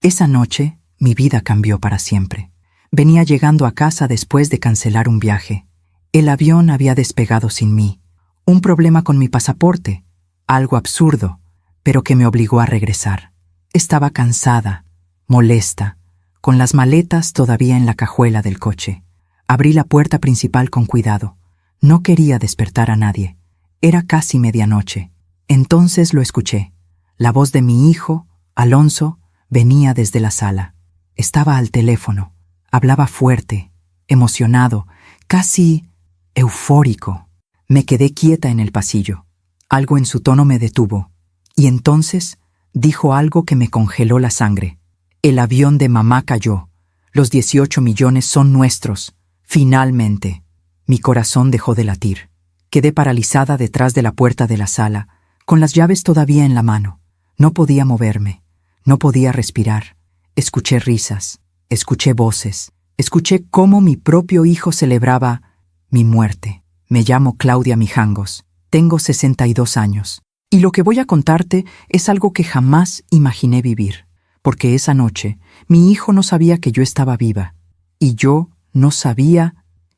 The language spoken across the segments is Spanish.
Esa noche, mi vida cambió para siempre. Venía llegando a casa después de cancelar un viaje. El avión había despegado sin mí. Un problema con mi pasaporte, algo absurdo, pero que me obligó a regresar. Estaba cansada, molesta, con las maletas todavía en la cajuela del coche. Abrí la puerta principal con cuidado. No quería despertar a nadie. Era casi medianoche. Entonces lo escuché. La voz de mi hijo, Alonso, venía desde la sala. Estaba al teléfono. Hablaba fuerte, emocionado, casi eufórico. Me quedé quieta en el pasillo. Algo en su tono me detuvo. Y entonces dijo algo que me congeló la sangre. El avión de mamá cayó. Los 18 millones son nuestros. Finalmente. Mi corazón dejó de latir. Quedé paralizada detrás de la puerta de la sala, con las llaves todavía en la mano. No podía moverme. No podía respirar. Escuché risas. Escuché voces. Escuché cómo mi propio hijo celebraba mi muerte. Me llamo Claudia Mijangos. Tengo 62 años. Y lo que voy a contarte es algo que jamás imaginé vivir. Porque esa noche, mi hijo no sabía que yo estaba viva. Y yo no sabía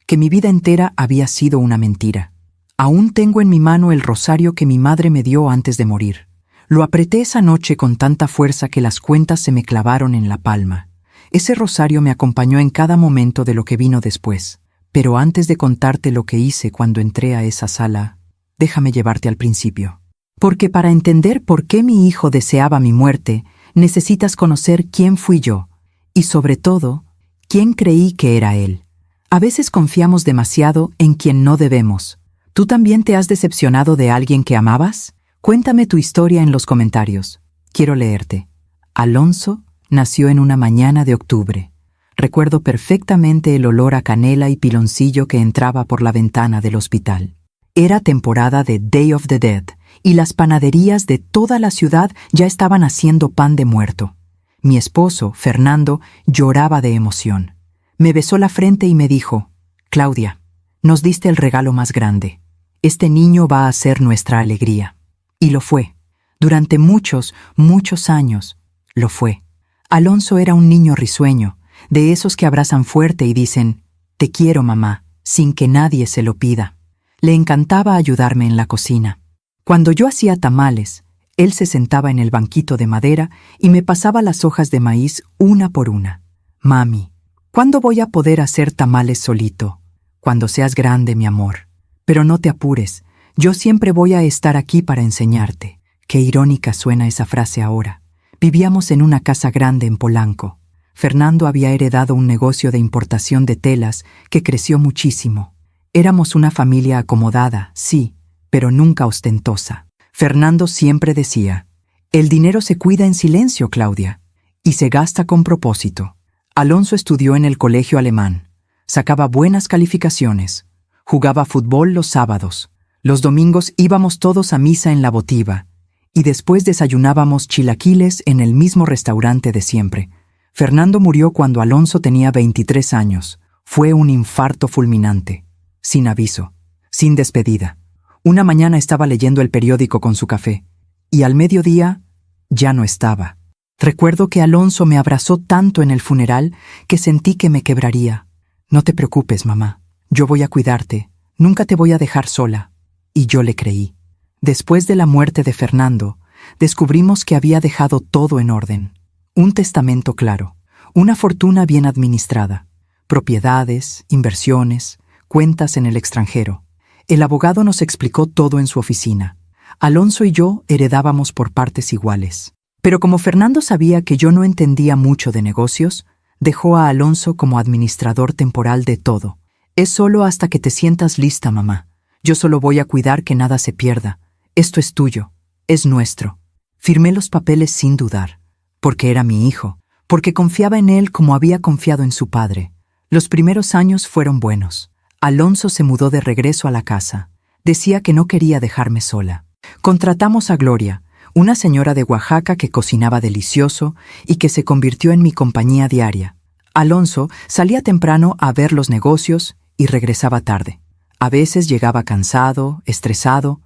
que mi vida entera había sido una mentira. Aún tengo en mi mano el rosario que mi madre me dio antes de morir. Lo apreté esa noche con tanta fuerza que las cuentas se me clavaron en la palma. Ese rosario me acompañó en cada momento de lo que vino después. Pero antes de contarte lo que hice cuando entré a esa sala, déjame llevarte al principio. Porque para entender por qué mi hijo deseaba mi muerte, necesitas conocer quién fui yo, y sobre todo, quién creí que era él. A veces confiamos demasiado en quien no debemos. ¿Tú también te has decepcionado de alguien que amabas? Cuéntame tu historia en los comentarios. Quiero leerte. Alonso nació en una mañana de octubre. Recuerdo perfectamente el olor a canela y piloncillo que entraba por la ventana del hospital. Era temporada de Day of the Dead, y las panaderías de toda la ciudad ya estaban haciendo pan de muerto. Mi esposo, Fernando, lloraba de emoción. Me besó la frente y me dijo: Claudia, nos diste el regalo más grande. Este niño va a ser nuestra alegría. Y lo fue. Durante muchos, muchos años, lo fue. Alonso era un niño risueño, de esos que abrazan fuerte y dicen: te quiero, mamá, sin que nadie se lo pida. Le encantaba ayudarme en la cocina. Cuando yo hacía tamales, él se sentaba en el banquito de madera y me pasaba las hojas de maíz una por una. Mami, ¿cuándo voy a poder hacer tamales solito? Cuando seas grande, mi amor. Pero no te apures, yo siempre voy a estar aquí para enseñarte. Qué irónica suena esa frase ahora. Vivíamos en una casa grande en Polanco. Fernando había heredado un negocio de importación de telas que creció muchísimo. Éramos una familia acomodada, sí, pero nunca ostentosa. Fernando siempre decía: el dinero se cuida en silencio, Claudia, y se gasta con propósito. Alonso estudió en el colegio alemán. Sacaba buenas calificaciones. Jugaba fútbol los sábados. Los domingos íbamos todos a misa en la votiva. Y después desayunábamos chilaquiles en el mismo restaurante de siempre. Fernando murió cuando Alonso tenía 23 años. Fue un infarto fulminante. Sin aviso. Sin despedida. Una mañana estaba leyendo el periódico con su café. Y al mediodía, ya no estaba. Recuerdo que Alonso me abrazó tanto en el funeral que sentí que me quebraría. No te preocupes, mamá. Yo voy a cuidarte. Nunca te voy a dejar sola. Y yo le creí. Después de la muerte de Fernando, descubrimos que había dejado todo en orden. Un testamento claro, una fortuna bien administrada, propiedades, inversiones, cuentas en el extranjero. El abogado nos explicó todo en su oficina. Alonso y yo heredábamos por partes iguales. Pero como Fernando sabía que yo no entendía mucho de negocios, dejó a Alonso como administrador temporal de todo. Es solo hasta que te sientas lista, mamá. Yo solo voy a cuidar que nada se pierda. Esto es tuyo, es nuestro. Firmé los papeles sin dudar, porque era mi hijo, porque confiaba en él como había confiado en su padre. Los primeros años fueron buenos. Alonso se mudó de regreso a la casa. Decía que no quería dejarme sola. Contratamos a Gloria, una señora de Oaxaca que cocinaba delicioso y que se convirtió en mi compañía diaria. Alonso salía temprano a ver los negocios y regresaba tarde. A veces llegaba cansado, estresado.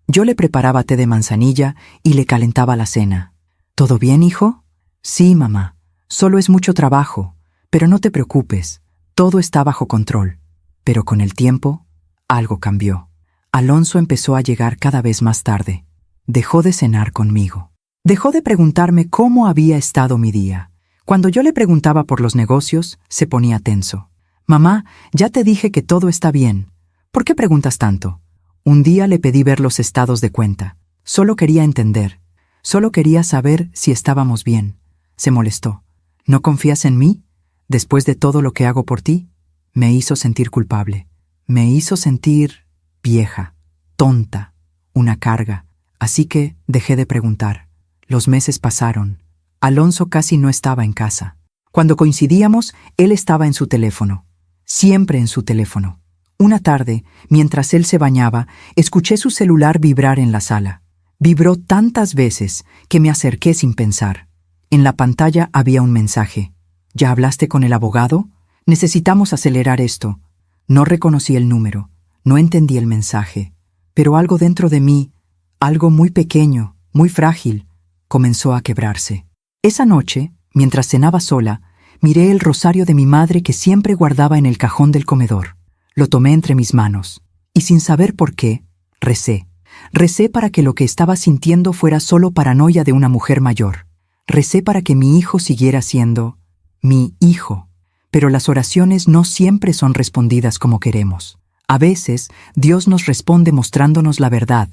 Yo le preparaba té de manzanilla y le calentaba la cena. ¿Todo bien, hijo? Sí, mamá. Solo es mucho trabajo, pero no te preocupes, todo está bajo control. Pero con el tiempo, algo cambió. Alonso empezó a llegar cada vez más tarde. Dejó de cenar conmigo. Dejó de preguntarme cómo había estado mi día. Cuando yo le preguntaba por los negocios, se ponía tenso. Mamá, ya te dije que todo está bien. ¿Por qué preguntas tanto? Un día le pedí ver los estados de cuenta. Solo quería entender. Solo quería saber si estábamos bien. Se molestó. ¿No confías en mí? Después de todo lo que hago por ti, me hizo sentir culpable. Me hizo sentir vieja, tonta, una carga. Así que dejé de preguntar. Los meses pasaron. Alonso casi no estaba en casa. Cuando coincidíamos, él estaba en su teléfono. Siempre en su teléfono. Una tarde, mientras él se bañaba, escuché su celular vibrar en la sala. Vibró tantas veces que me acerqué sin pensar. En la pantalla había un mensaje. ¿Ya hablaste con el abogado? Necesitamos acelerar esto. No reconocí el número. No entendí el mensaje. Pero algo dentro de mí, algo muy pequeño, muy frágil, comenzó a quebrarse. Esa noche, mientras cenaba sola, miré el rosario de mi madre que siempre guardaba en el cajón del comedor. Lo tomé entre mis manos, y sin saber por qué, recé. Recé para que lo que estaba sintiendo fuera solo paranoia de una mujer mayor. Recé para que mi hijo siguiera siendo mi hijo. Pero las oraciones no siempre son respondidas como queremos. A veces, Dios nos responde mostrándonos la verdad.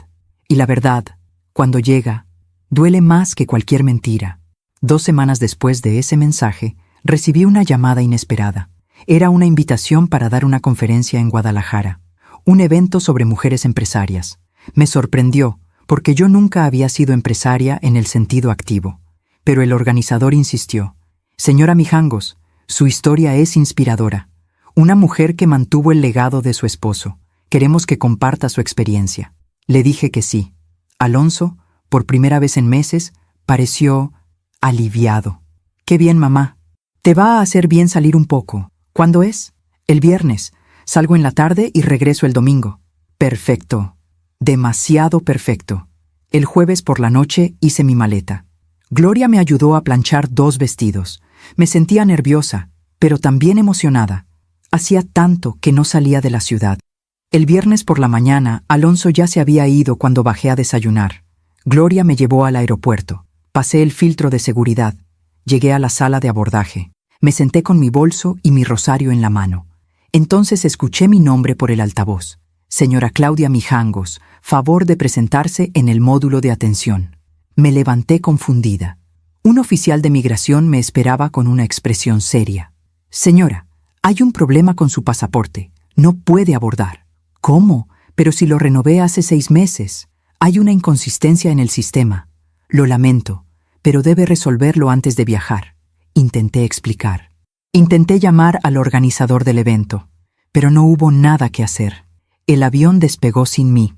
Y la verdad, cuando llega, duele más que cualquier mentira. 2 semanas después de ese mensaje, recibí una llamada inesperada. Era una invitación para dar una conferencia en Guadalajara. Un evento sobre mujeres empresarias. Me sorprendió, porque yo nunca había sido empresaria en el sentido activo. Pero el organizador insistió. Señora Mijangos, su historia es inspiradora. Una mujer que mantuvo el legado de su esposo. Queremos que comparta su experiencia. Le dije que sí. Alonso, por primera vez en meses, pareció aliviado. Qué bien, mamá. Te va a hacer bien salir un poco. ¿Cuándo es? El viernes. Salgo en la tarde y regreso el domingo. Perfecto. Demasiado perfecto. El jueves por la noche hice mi maleta. Gloria me ayudó a planchar 2 vestidos. Me sentía nerviosa, pero también emocionada. Hacía tanto que no salía de la ciudad. El viernes por la mañana, Alonso ya se había ido cuando bajé a desayunar. Gloria me llevó al aeropuerto. Pasé el filtro de seguridad. Llegué a la sala de abordaje. Me senté con mi bolso y mi rosario en la mano. Entonces escuché mi nombre por el altavoz. Señora Claudia Mijangos, favor de presentarse en el módulo de atención. Me levanté confundida. Un oficial de migración me esperaba con una expresión seria. Señora, hay un problema con su pasaporte. No puede abordar. ¿Cómo? Pero si lo renové hace 6 meses. Hay una inconsistencia en el sistema. Lo lamento, pero debe resolverlo antes de viajar. Intenté explicar. Intenté llamar al organizador del evento, pero no hubo nada que hacer. El avión despegó sin mí.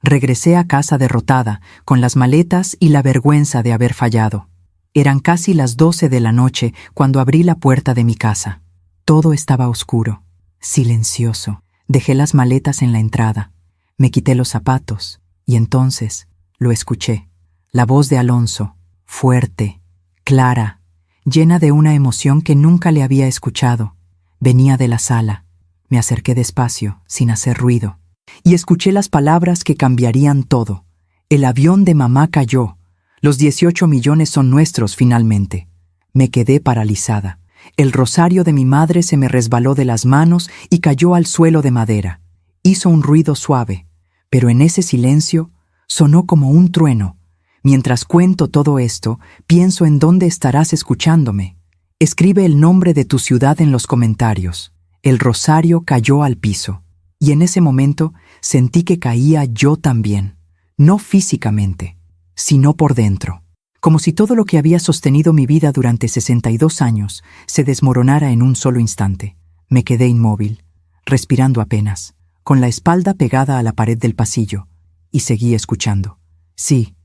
Regresé a casa derrotada, con las maletas y la vergüenza de haber fallado. Eran casi las 12 de la noche cuando abrí la puerta de mi casa. Todo estaba oscuro, silencioso. Dejé las maletas en la entrada. Me quité los zapatos y entonces lo escuché. La voz de Alonso, fuerte, clara, llena de una emoción que nunca le había escuchado. Venía de la sala. Me acerqué despacio, sin hacer ruido, y escuché las palabras que cambiarían todo. El avión de mamá cayó. Los 18 millones son nuestros finalmente. Me quedé paralizada. El rosario de mi madre se me resbaló de las manos y cayó al suelo de madera. Hizo un ruido suave, pero en ese silencio sonó como un trueno. Mientras cuento todo esto, pienso en dónde estarás escuchándome. Escribe el nombre de tu ciudad en los comentarios. El rosario cayó al piso, y en ese momento sentí que caía yo también, no físicamente, sino por dentro, como si todo lo que había sostenido mi vida durante 62 años se desmoronara en un solo instante. Me quedé inmóvil, respirando apenas, con la espalda pegada a la pared del pasillo, y seguí escuchando. Sí,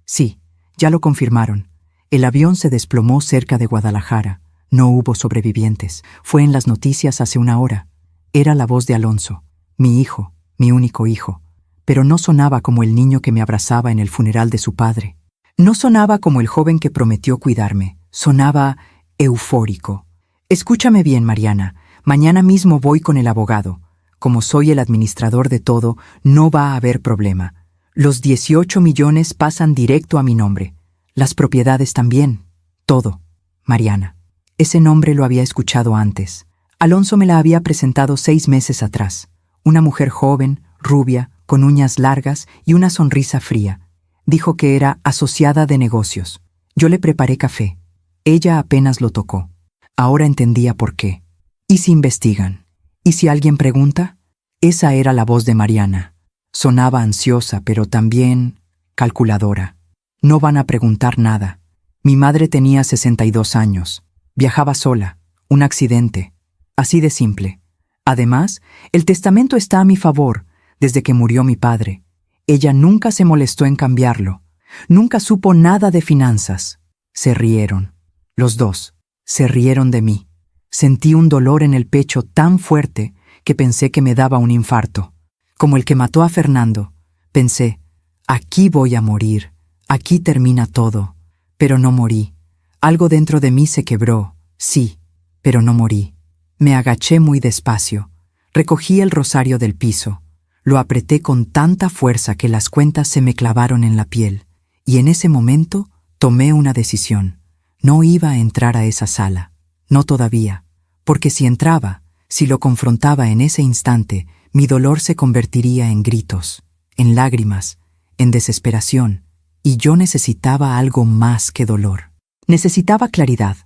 ya lo confirmaron. El avión se desplomó cerca de Guadalajara. No hubo sobrevivientes. Fue en las noticias hace 1 hora. Era la voz de Alonso, mi hijo, mi único hijo. Pero no sonaba como el niño que me abrazaba en el funeral de su padre. No sonaba como el joven que prometió cuidarme. Sonaba eufórico. Escúchame bien, Mariana. Mañana mismo voy con el abogado. Como soy el administrador de todo, no va a haber problema. Los 18 millones pasan directo a mi nombre. Las propiedades también. Todo. Mariana. Ese nombre lo había escuchado antes. Alonso me la había presentado 6 meses atrás. Una mujer joven, rubia, con uñas largas y una sonrisa fría. Dijo que era asociada de negocios. Yo le preparé café. Ella apenas lo tocó. Ahora entendía por qué. ¿Y si investigan? ¿Y si alguien pregunta? Esa era la voz de Mariana. Sonaba ansiosa, pero también calculadora. No van a preguntar nada. Mi madre tenía 62 años. Viajaba sola. Un accidente. Así de simple. Además, el testamento está a mi favor desde que murió mi padre. Ella nunca se molestó en cambiarlo. Nunca supo nada de finanzas. Se rieron. Los dos. Se rieron de mí. Sentí un dolor en el pecho tan fuerte que pensé que me daba un infarto. Como el que mató a Fernando. Pensé, aquí voy a morir. Aquí termina todo. Pero no morí. Algo dentro de mí se quebró. Sí, pero no morí. Me agaché muy despacio. Recogí el rosario del piso. Lo apreté con tanta fuerza que las cuentas se me clavaron en la piel. Y en ese momento tomé una decisión. No iba a entrar a esa sala. No todavía. Porque si entraba, si lo confrontaba en ese instante, mi dolor se convertiría en gritos, en lágrimas, en desesperación. Y yo necesitaba algo más que dolor. Necesitaba claridad.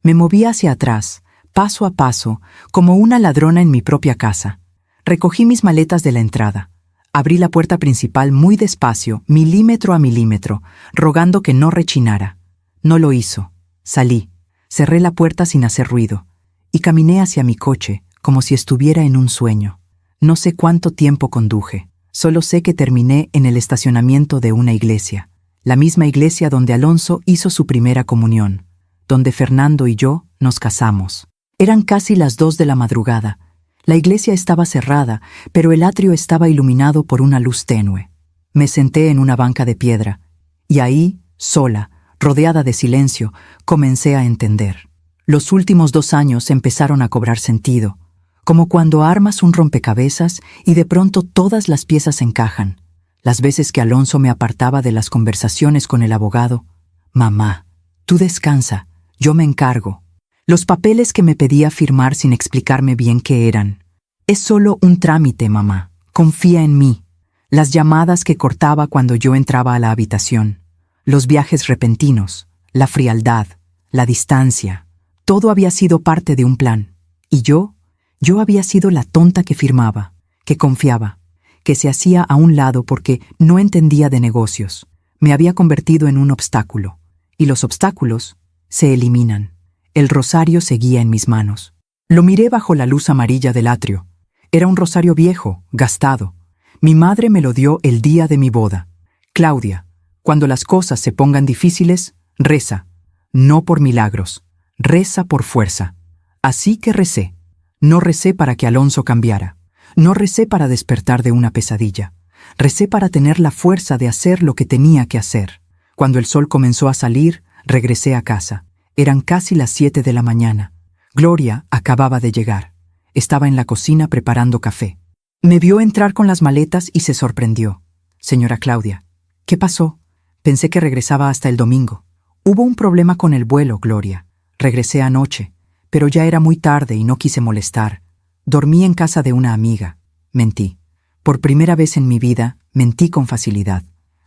Me moví hacia atrás, paso a paso, como una ladrona en mi propia casa. Recogí mis maletas de la entrada. Abrí la puerta principal muy despacio, milímetro a milímetro, rogando que no rechinara. No lo hizo. Salí. Cerré la puerta sin hacer ruido. Y caminé hacia mi coche, como si estuviera en un sueño. No sé cuánto tiempo conduje. Solo sé que terminé en el estacionamiento de una iglesia. La misma iglesia donde Alonso hizo su primera comunión. Donde Fernando y yo nos casamos. Eran casi las 2 de la madrugada. La iglesia estaba cerrada, pero el atrio estaba iluminado por una luz tenue. Me senté en una banca de piedra, y ahí, sola, rodeada de silencio, comencé a entender. Los últimos 2 años empezaron a cobrar sentido, como cuando armas un rompecabezas y de pronto todas las piezas encajan. Las veces que Alonso me apartaba de las conversaciones con el abogado, «Mamá, tú descansa, yo me encargo». Los papeles que me pedía firmar sin explicarme bien qué eran. «Es solo un trámite, mamá. Confía en mí». Las llamadas que cortaba cuando yo entraba a la habitación. Los viajes repentinos, la frialdad, la distancia. Todo había sido parte de un plan. Y yo había sido la tonta que firmaba, que confiaba, que se hacía a un lado porque no entendía de negocios. Me había convertido en un obstáculo. Y los obstáculos se eliminan. El rosario seguía en mis manos. Lo miré bajo la luz amarilla del atrio. Era un rosario viejo, gastado. Mi madre me lo dio el día de mi boda. «Claudia, cuando las cosas se pongan difíciles, reza. No por milagros. Reza por fuerza». Así que recé. No recé para que Alonso cambiara. No recé para despertar de una pesadilla. Recé para tener la fuerza de hacer lo que tenía que hacer. Cuando el sol comenzó a salir, regresé a casa. Eran casi las 7 de la mañana. Gloria acababa de llegar. Estaba en la cocina preparando café. Me vio entrar con las maletas y se sorprendió. «Señora Claudia, ¿qué pasó? Pensé que regresaba hasta el domingo». «Hubo un problema con el vuelo, Gloria. Regresé anoche, pero ya era muy tarde y no quise molestar. Dormí en casa de una amiga». Mentí. Por primera vez en mi vida, mentí con facilidad.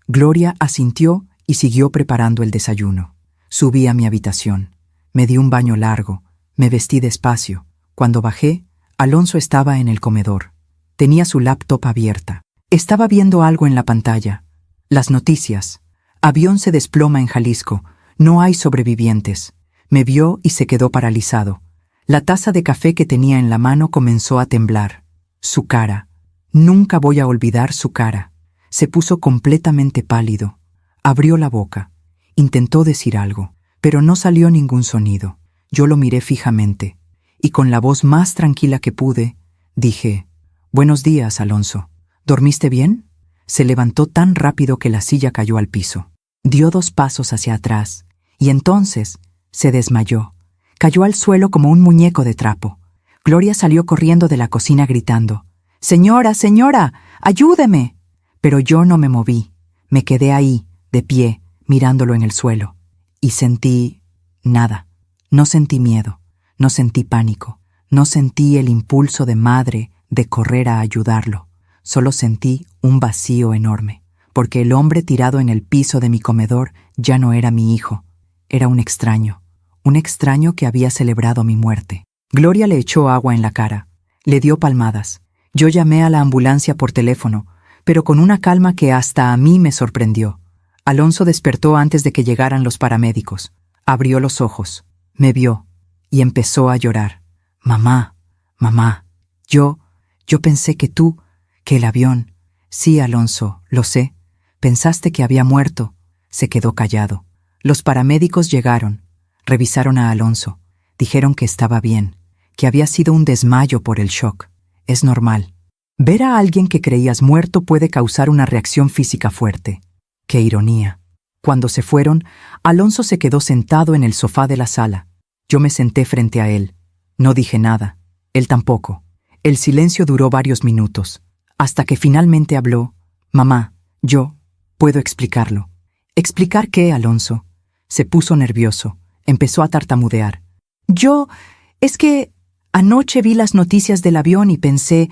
Gloria asintió y siguió preparando el desayuno. Subí a mi habitación. Me di un baño largo. Me vestí despacio. Cuando bajé, Alonso estaba en el comedor. Tenía su laptop abierta. Estaba viendo algo en la pantalla. Las noticias. Avión se desploma en Jalisco. No hay sobrevivientes. Me vio y se quedó paralizado. La taza de café que tenía en la mano comenzó a temblar. Su cara. Nunca voy a olvidar su cara. Se puso completamente pálido. Abrió la boca. Intentó decir algo, pero no salió ningún sonido. Yo lo miré fijamente, y con la voz más tranquila que pude, dije, «Buenos días, Alonso. ¿Dormiste bien?» Se levantó tan rápido que la silla cayó al piso. Dio 2 pasos hacia atrás, y entonces se desmayó. Cayó al suelo como un muñeco de trapo. Gloria salió corriendo de la cocina gritando: «Señora, señora, ayúdeme». Pero yo no me moví. Me quedé ahí, de pie, mirándolo en el suelo. Y sentí nada. No sentí miedo, no sentí pánico, no sentí el impulso de madre de correr a ayudarlo. Solo sentí un vacío enorme, porque el hombre tirado en el piso de mi comedor ya no era mi hijo. Era un extraño que había celebrado mi muerte. Gloria le echó agua en la cara, le dio palmadas. Yo llamé a la ambulancia por teléfono, pero con una calma que hasta a mí me sorprendió. Alonso despertó antes de que llegaran los paramédicos. Abrió los ojos, me vio y empezó a llorar. «Mamá, mamá, yo pensé que el avión». «Sí, Alonso, lo sé. Pensaste que había muerto». Se quedó callado. Los paramédicos llegaron, revisaron a Alonso, dijeron que estaba bien, que había sido un desmayo por el shock. Es normal. Ver a alguien que creías muerto puede causar una reacción física fuerte. ¡Qué ironía! Cuando se fueron, Alonso se quedó sentado en el sofá de la sala. Yo me senté frente a él. No dije nada. Él tampoco. El silencio duró varios minutos, hasta que finalmente habló. «Mamá, yo puedo explicarlo». «¿Explicar qué, Alonso?» Se puso nervioso. Empezó a tartamudear. Es que anoche vi las noticias del avión y pensé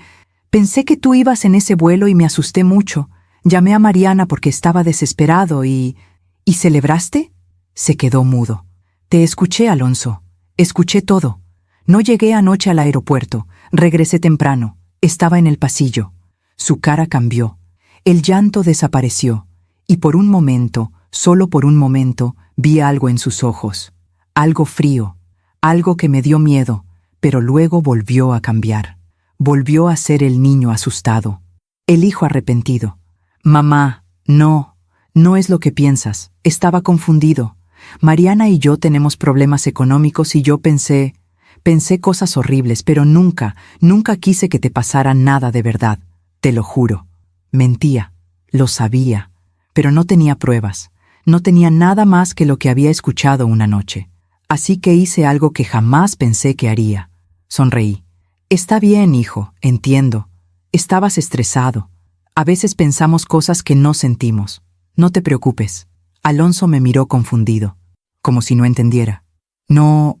que tú ibas en ese vuelo y me asusté mucho. Llamé a Mariana porque estaba desesperado y... ¿Y celebraste?» Se quedó mudo. «Te escuché, Alonso. Escuché todo. No llegué anoche al aeropuerto. Regresé temprano. Estaba en el pasillo». Su cara cambió. El llanto desapareció. Y por un momento, solo por un momento, vi algo en sus ojos. Algo frío. Algo que me dio miedo, pero luego volvió a cambiar. Volvió a ser el niño asustado. El hijo arrepentido. «Mamá, no es lo que piensas. Estaba confundido. Mariana y yo tenemos problemas económicos y yo pensé cosas horribles, pero nunca quise que te pasara nada de verdad. Te lo juro». Mentía. Lo sabía. Pero no tenía pruebas. No tenía nada más que lo que había escuchado una noche. Así que hice algo que jamás pensé que haría. Sonreí. «Está bien, hijo, entiendo. Estabas estresado. A veces pensamos cosas que no sentimos. No te preocupes». Alonso me miró confundido, como si no entendiera. ¿No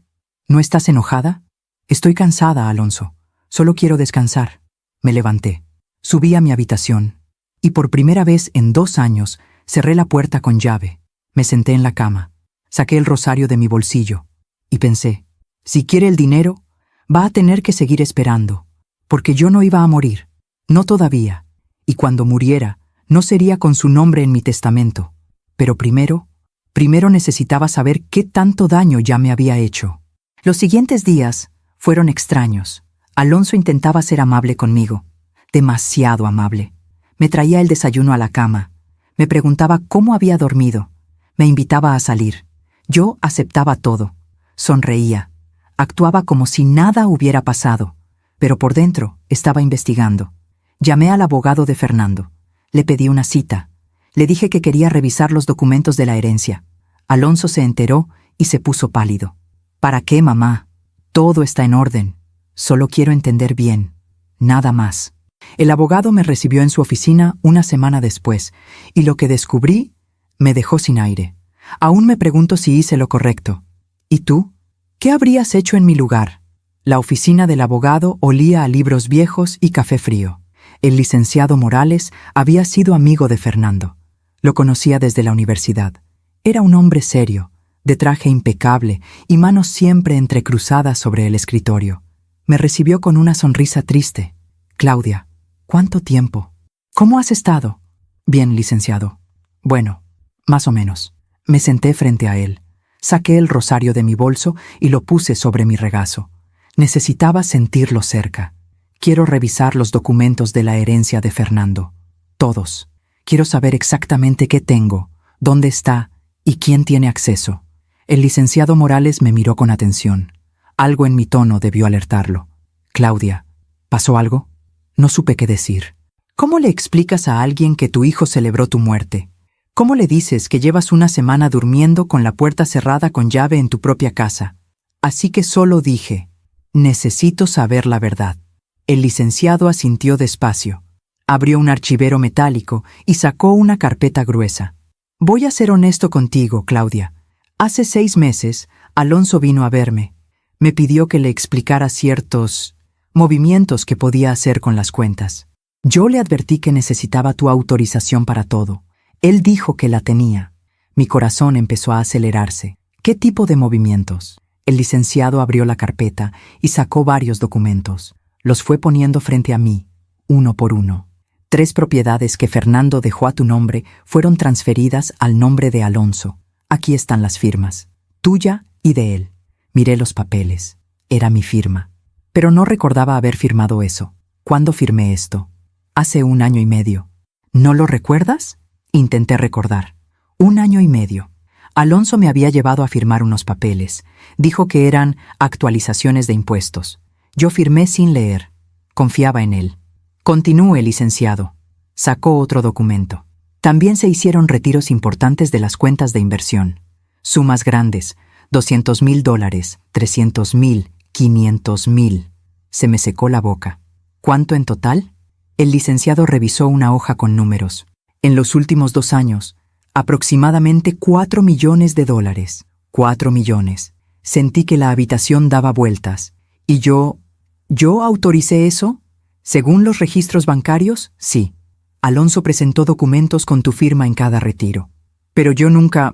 estás enojada?» «Estoy cansada, Alonso. Solo quiero descansar». Me levanté. Subí a mi habitación. Y por primera vez en 2 años, cerré la puerta con llave. Me senté en la cama. Saqué el rosario de mi bolsillo. Y pensé, si quiere el dinero, va a tener que seguir esperando. Porque yo no iba a morir. No todavía. Y cuando muriera, no sería con su nombre en mi testamento. Pero primero necesitaba saber qué tanto daño ya me había hecho. Los siguientes días fueron extraños. Alonso intentaba ser amable conmigo. Demasiado amable. Me traía el desayuno a la cama. Me preguntaba cómo había dormido. Me invitaba a salir. Yo aceptaba todo. Sonreía. Actuaba como si nada hubiera pasado. Pero por dentro estaba investigando. Llamé al abogado de Fernando. Le pedí una cita. Le dije que quería revisar los documentos de la herencia. Alonso se enteró y se puso pálido. «¿Para qué, mamá? Todo está en orden. Solo quiero entender bien. Nada más». El abogado me recibió en su oficina una semana después, y lo que descubrí me dejó sin aire. Aún me pregunto si hice lo correcto. ¿Y tú? ¿Qué habrías hecho en mi lugar? La oficina del abogado olía a libros viejos y café frío. El licenciado Morales había sido amigo de Fernando. Lo conocía desde la universidad. Era un hombre serio, de traje impecable y manos siempre entrecruzadas sobre el escritorio. Me recibió con una sonrisa triste. «Claudia, ¿cuánto tiempo? ¿Cómo has estado?» «Bien, licenciado». «Bueno, más o menos». Me senté frente a él. Saqué el rosario de mi bolso y lo puse sobre mi regazo. Necesitaba sentirlo cerca. Quiero revisar los documentos de la herencia de Fernando. Todos. Quiero saber exactamente qué tengo, dónde está y quién tiene acceso. El licenciado Morales me miró con atención. Algo en mi tono debió alertarlo. «Claudia, ¿pasó algo?» No supe qué decir. ¿Cómo le explicas a alguien que tu hijo celebró tu muerte? ¿Cómo le dices que llevas una semana durmiendo con la puerta cerrada con llave en tu propia casa? Así que solo dije, necesito saber la verdad. El licenciado asintió despacio. Abrió un archivero metálico y sacó una carpeta gruesa. Voy a ser honesto contigo, Claudia. Hace 6 meses, Alonso vino a verme. Me pidió que le explicara ciertos movimientos que podía hacer con las cuentas. Yo le advertí que necesitaba tu autorización para todo. Él dijo que la tenía. Mi corazón empezó a acelerarse. ¿Qué tipo de movimientos? El licenciado abrió la carpeta y sacó varios documentos. Los fue poniendo frente a mí, uno por uno. 3 propiedades que Fernando dejó a tu nombre fueron transferidas al nombre de Alonso. Aquí están las firmas, tuya y de él. Miré los papeles. Era mi firma. Pero no recordaba haber firmado eso. ¿Cuándo firmé esto? Hace 1 año y medio. ¿No lo recuerdas? Intenté recordar. 1 año y medio. Alonso me había llevado a firmar unos papeles. Dijo que eran actualizaciones de impuestos. Yo firmé sin leer. Confiaba en él. Continúe, licenciado. Sacó otro documento. También se hicieron retiros importantes de las cuentas de inversión. Sumas grandes, $200,000, $300,000, $500,000. Se me secó la boca. ¿Cuánto en total? El licenciado revisó una hoja con números. En los últimos 2 años, aproximadamente $4 millones. 4 millones. Sentí que la habitación daba vueltas. ¿Y ¿Yo autoricé eso? Según los registros bancarios, sí. Alonso presentó documentos con tu firma en cada retiro. Pero yo nunca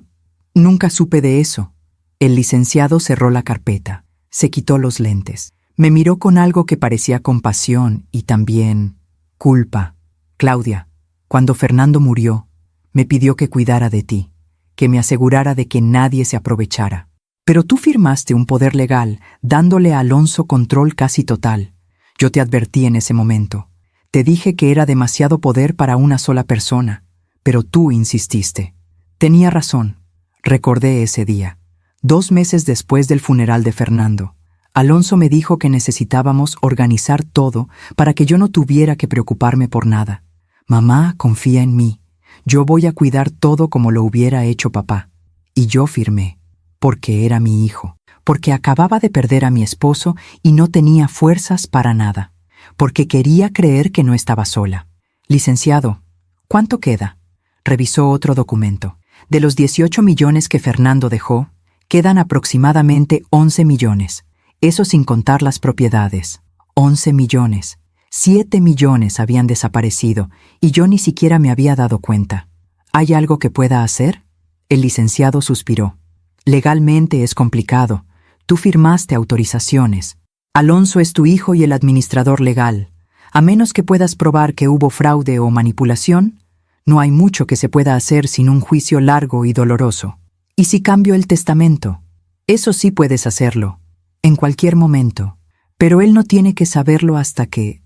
supe de eso. El licenciado cerró la carpeta. Se quitó los lentes. Me miró con algo que parecía compasión y también culpa. Claudia, cuando Fernando murió, me pidió que cuidara de ti, que me asegurara de que nadie se aprovechara. Pero tú firmaste un poder legal, dándole a Alonso control casi total. Yo te advertí en ese momento. Te dije que era demasiado poder para una sola persona, pero tú insististe. Tenía razón. Recordé ese día. 2 meses después del funeral de Fernando, Alonso me dijo que necesitábamos organizar todo para que yo no tuviera que preocuparme por nada. Mamá, confía en mí. Yo voy a cuidar todo como lo hubiera hecho papá. Y yo firmé, porque era mi hijo, porque acababa de perder a mi esposo y no tenía fuerzas para nada, porque quería creer que no estaba sola. Licenciado, ¿cuánto queda? Revisó otro documento. De los 18 millones que Fernando dejó, quedan aproximadamente 11 millones. Eso sin contar las propiedades. 11 millones. 7 millones habían desaparecido y yo ni siquiera me había dado cuenta. ¿Hay algo que pueda hacer? El licenciado suspiró. Legalmente es complicado. Tú firmaste autorizaciones. Alonso es tu hijo y el administrador legal. A menos que puedas probar que hubo fraude o manipulación, no hay mucho que se pueda hacer sin un juicio largo y doloroso. ¿Y si cambio el testamento? Eso sí puedes hacerlo, en cualquier momento. Pero él no tiene que saberlo hasta que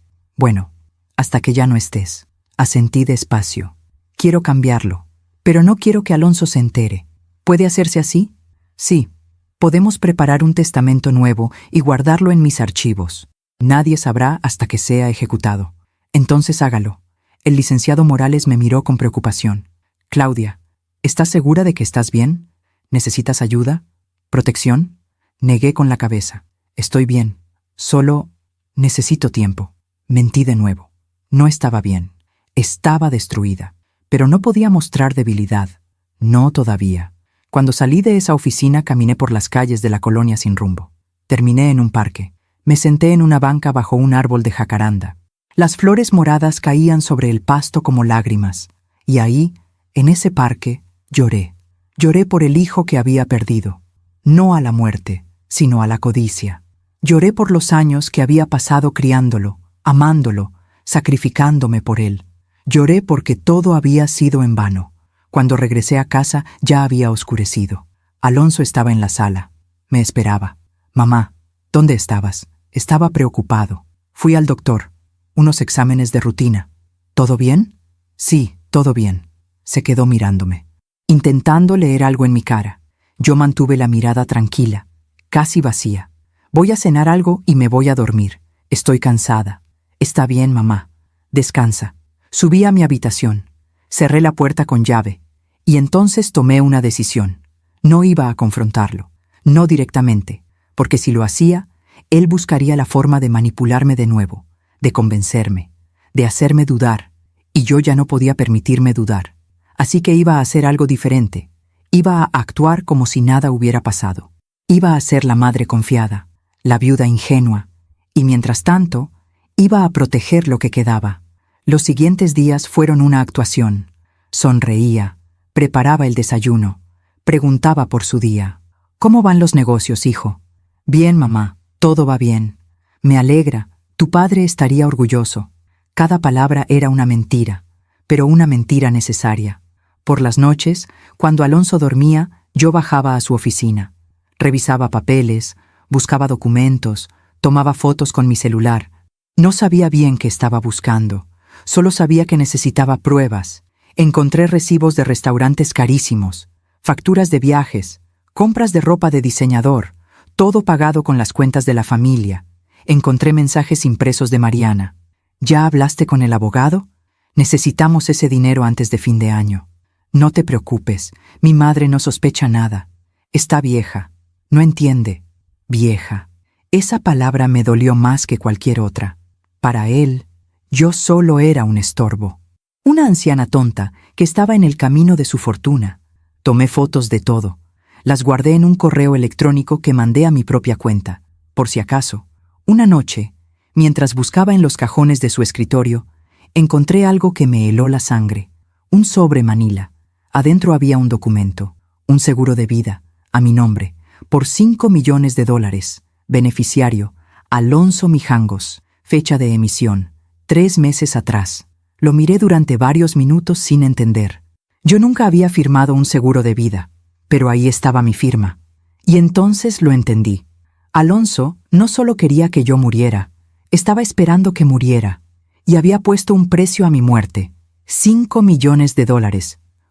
ya no estés. Asentí despacio. Quiero cambiarlo, pero no quiero que Alonso se entere. ¿Puede hacerse así? Sí. Podemos preparar un testamento nuevo y guardarlo en mis archivos. Nadie sabrá hasta que sea ejecutado. Entonces hágalo. El licenciado Morales me miró con preocupación. Claudia, ¿estás segura de que estás bien? ¿Necesitas ayuda? ¿Protección? Negué con la cabeza. Estoy bien. Solo necesito tiempo. Mentí de nuevo. No estaba bien. Estaba destruida. Pero no podía mostrar debilidad. No todavía. Cuando salí de esa oficina caminé por las calles de la colonia sin rumbo. Terminé en un parque. Me senté en una banca bajo un árbol de jacaranda. Las flores moradas caían sobre el pasto como lágrimas. Y ahí, en ese parque, lloré. Lloré por el hijo que había perdido. No a la muerte, sino a la codicia. Lloré por los años que había pasado criándolo, amándolo, sacrificándome por él. Lloré porque todo había sido en vano. Cuando regresé a casa ya había oscurecido. Alonso estaba en la sala. Me esperaba. Mamá, ¿dónde estabas? Estaba preocupado. Fui al doctor. Unos exámenes de rutina. ¿Todo bien? Sí, todo bien. Se quedó mirándome, intentando leer algo en mi cara. Yo mantuve la mirada tranquila, casi vacía. Voy a cenar algo y me voy a dormir. Estoy cansada. Está bien, mamá. Descansa. Subí a mi habitación. Cerré la puerta con llave. Y entonces tomé una decisión. No iba a confrontarlo. No directamente, porque si lo hacía, él buscaría la forma de manipularme de nuevo, de convencerme, de hacerme dudar, y yo ya no podía permitirme dudar. Así que iba a hacer algo diferente. Iba a actuar como si nada hubiera pasado. Iba a ser la madre confiada, la viuda ingenua, y mientras tanto, iba a proteger lo que quedaba. Los siguientes días fueron una actuación. Sonreía, preparaba el desayuno, preguntaba por su día. «¿Cómo van los negocios, hijo?» «Bien, mamá, todo va bien. Me alegra, tu padre estaría orgulloso». Cada palabra era una mentira, pero una mentira necesaria. Por las noches, cuando Alonso dormía, yo bajaba a su oficina. Revisaba papeles, buscaba documentos, tomaba fotos con mi celular. No sabía bien qué estaba buscando, solo sabía que necesitaba pruebas. Encontré recibos de restaurantes carísimos, facturas de viajes, compras de ropa de diseñador, todo pagado con las cuentas de la familia. Encontré mensajes impresos de Mariana. «¿Ya hablaste con el abogado? Necesitamos ese dinero antes de fin de año. No te preocupes, mi madre no sospecha nada. Está vieja, no entiende». Vieja. Esa palabra me dolió más que cualquier otra. Para él, yo solo era un estorbo. Una anciana tonta que estaba en el camino de su fortuna. Tomé fotos de todo. Las guardé en un correo electrónico que mandé a mi propia cuenta, por si acaso. Una noche, mientras buscaba en los cajones de su escritorio, encontré algo que me heló la sangre. Un sobre manila. Adentro había un documento, un seguro de vida, a mi nombre, por $5 millones. Beneficiario, Alonso Mijangos. Fecha de emisión, 3 meses atrás. Lo miré durante varios minutos sin entender. Yo nunca había firmado un seguro de vida, pero ahí estaba mi firma. Y entonces lo entendí. Alonso no solo quería que yo muriera, estaba esperando que muriera, y había puesto un precio a mi muerte, $5 millones.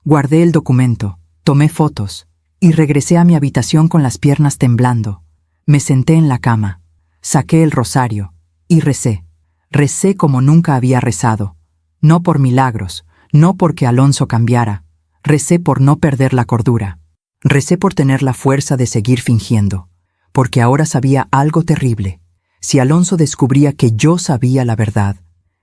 Guardé el documento, tomé fotos, y regresé a mi habitación con las piernas temblando. Me senté en la cama, saqué el rosario, y recé. Recé como nunca había rezado. No por milagros, no porque Alonso cambiara. Recé por no perder la cordura. Recé por tener la fuerza de seguir fingiendo, porque ahora sabía algo terrible. Si Alonso descubría que yo sabía la verdad,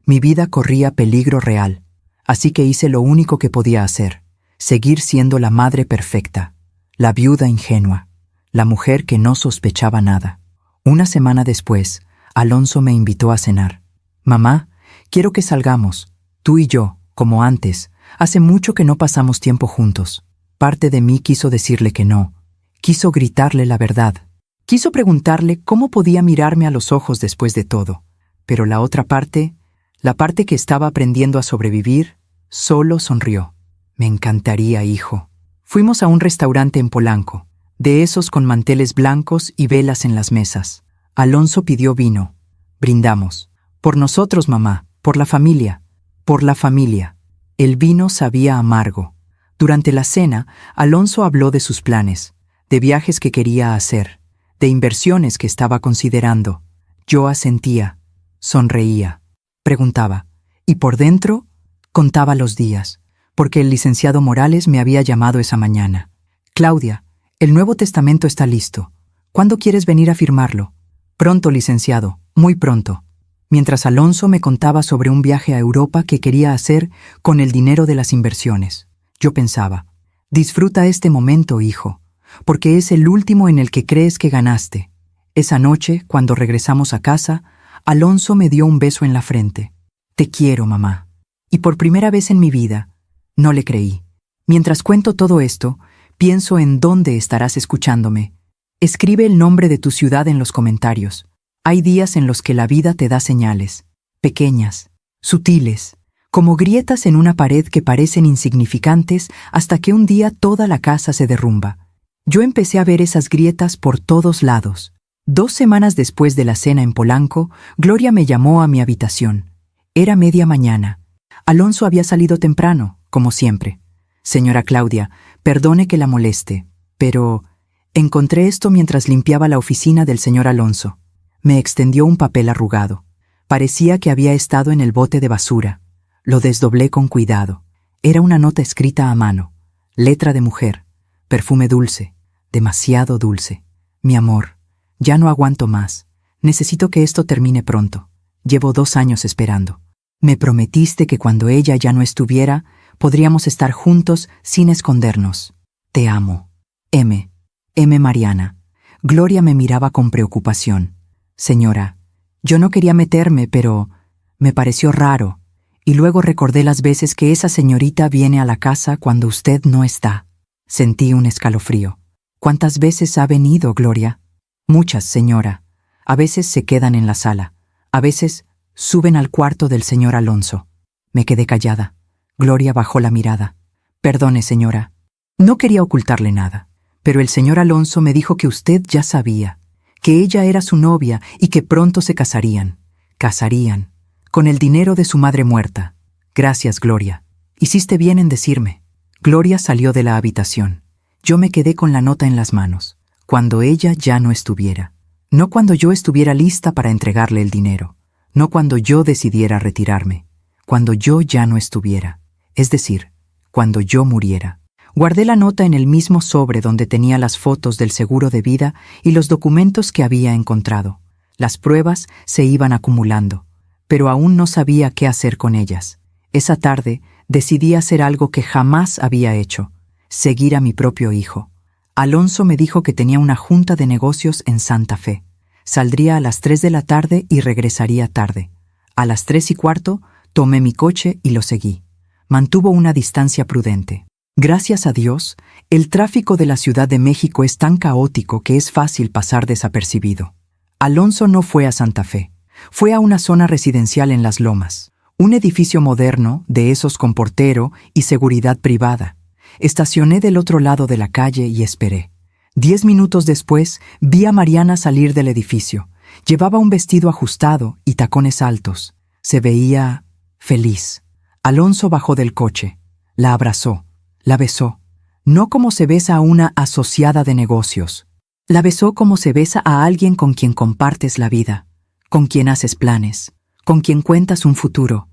mi vida corría peligro real. Así que hice lo único que podía hacer, seguir siendo la madre perfecta, la viuda ingenua, la mujer que no sospechaba nada. Una semana después, Alonso me invitó a cenar. «Mamá, quiero que salgamos, tú y yo, como antes. Hace mucho que no pasamos tiempo juntos». Parte de mí quiso decirle que no. Quiso gritarle la verdad. Quiso preguntarle cómo podía mirarme a los ojos después de todo. Pero la otra parte, la parte que estaba aprendiendo a sobrevivir, solo sonrió. «Me encantaría, hijo». Fuimos a un restaurante en Polanco, de esos con manteles blancos y velas en las mesas. Alonso pidió vino. Brindamos. «Por nosotros, mamá, por la familia». Por la familia. El vino sabía amargo. Durante la cena, Alonso habló de sus planes, de viajes que quería hacer, de inversiones que estaba considerando. Yo asentía, sonreía, preguntaba, y por dentro contaba los días, porque el licenciado Morales me había llamado esa mañana. «Claudia, el Nuevo Testamento está listo. ¿Cuándo quieres venir a firmarlo?» «Pronto, licenciado, muy pronto». Mientras Alonso me contaba sobre un viaje a Europa que quería hacer con el dinero de las inversiones. Yo pensaba, disfruta este momento, hijo, porque es el último en el que crees que ganaste. Esa noche, cuando regresamos a casa, Alonso me dio un beso en la frente. «Te quiero, mamá». Y por primera vez en mi vida, no le creí. Mientras cuento todo esto, pienso en dónde estarás escuchándome. Escribe el nombre de tu ciudad en los comentarios. Hay días en los que la vida te da señales, pequeñas, sutiles, como grietas en una pared que parecen insignificantes hasta que un día toda la casa se derrumba. Yo empecé a ver esas grietas por todos lados. 2 semanas después de la cena en Polanco, Gloria me llamó a mi habitación. Era media mañana. Alonso había salido temprano, como siempre. «Señora Claudia, perdone que la moleste, pero encontré esto mientras limpiaba la oficina del señor Alonso». Me extendió un papel arrugado. Parecía que había estado en el bote de basura. Lo desdoblé con cuidado. Era una nota escrita a mano, letra de mujer, perfume dulce, demasiado dulce. «Mi amor, Ya no aguanto más. Necesito que esto termine pronto. Llevo 2 años esperando. Me prometiste que cuando ella ya no estuviera, podríamos estar juntos sin escondernos. Te amo. M. Mariana. Gloria me miraba con preocupación. Señora, yo no quería meterme, pero me pareció raro. Y luego recordé las veces que esa señorita viene a la casa cuando usted no está. Sentí un escalofrío. ¿Cuántas veces ha venido, Gloria? Muchas, señora. A veces se quedan en la sala. A veces suben al cuarto del señor Alonso. Me quedé callada. Gloria bajó la mirada. Perdone, señora. No quería ocultarle nada, pero el señor Alonso me dijo que usted ya sabía, que ella era su novia y que pronto se casarían. Casarían, con el dinero de su madre muerta. Gracias, Gloria. Hiciste bien en decirme. Gloria salió de la habitación. Yo me quedé con la nota en las manos, cuando ella ya no estuviera. No cuando yo estuviera lista para entregarle el dinero. No cuando yo decidiera retirarme. Cuando yo ya no estuviera. Es decir, cuando yo muriera. Guardé la nota en el mismo sobre donde tenía las fotos del seguro de vida y los documentos que había encontrado. Las pruebas se iban acumulando, pero aún no sabía qué hacer con ellas. Esa tarde decidí hacer algo que jamás había hecho: seguir a mi propio hijo. Alonso me dijo que tenía una junta de negocios en Santa Fe. Saldría a las 3 de la tarde y regresaría tarde. A las 3:15 tomé mi coche y lo seguí. Mantuvo una distancia prudente. Gracias a Dios, el tráfico de la Ciudad de México es tan caótico que es fácil pasar desapercibido. Alonso no fue a Santa Fe. Fue a una zona residencial en Las Lomas. Un edificio moderno, de esos con portero y seguridad privada. Estacioné del otro lado de la calle y esperé. 10 minutos después, vi a Mariana salir del edificio. Llevaba un vestido ajustado y tacones altos. Se veía feliz. Alonso bajó del coche. La abrazó. La besó. No como se besa a una asociada de negocios. La besó como se besa a alguien con quien compartes la vida, con quien haces planes, con quien cuentas un futuro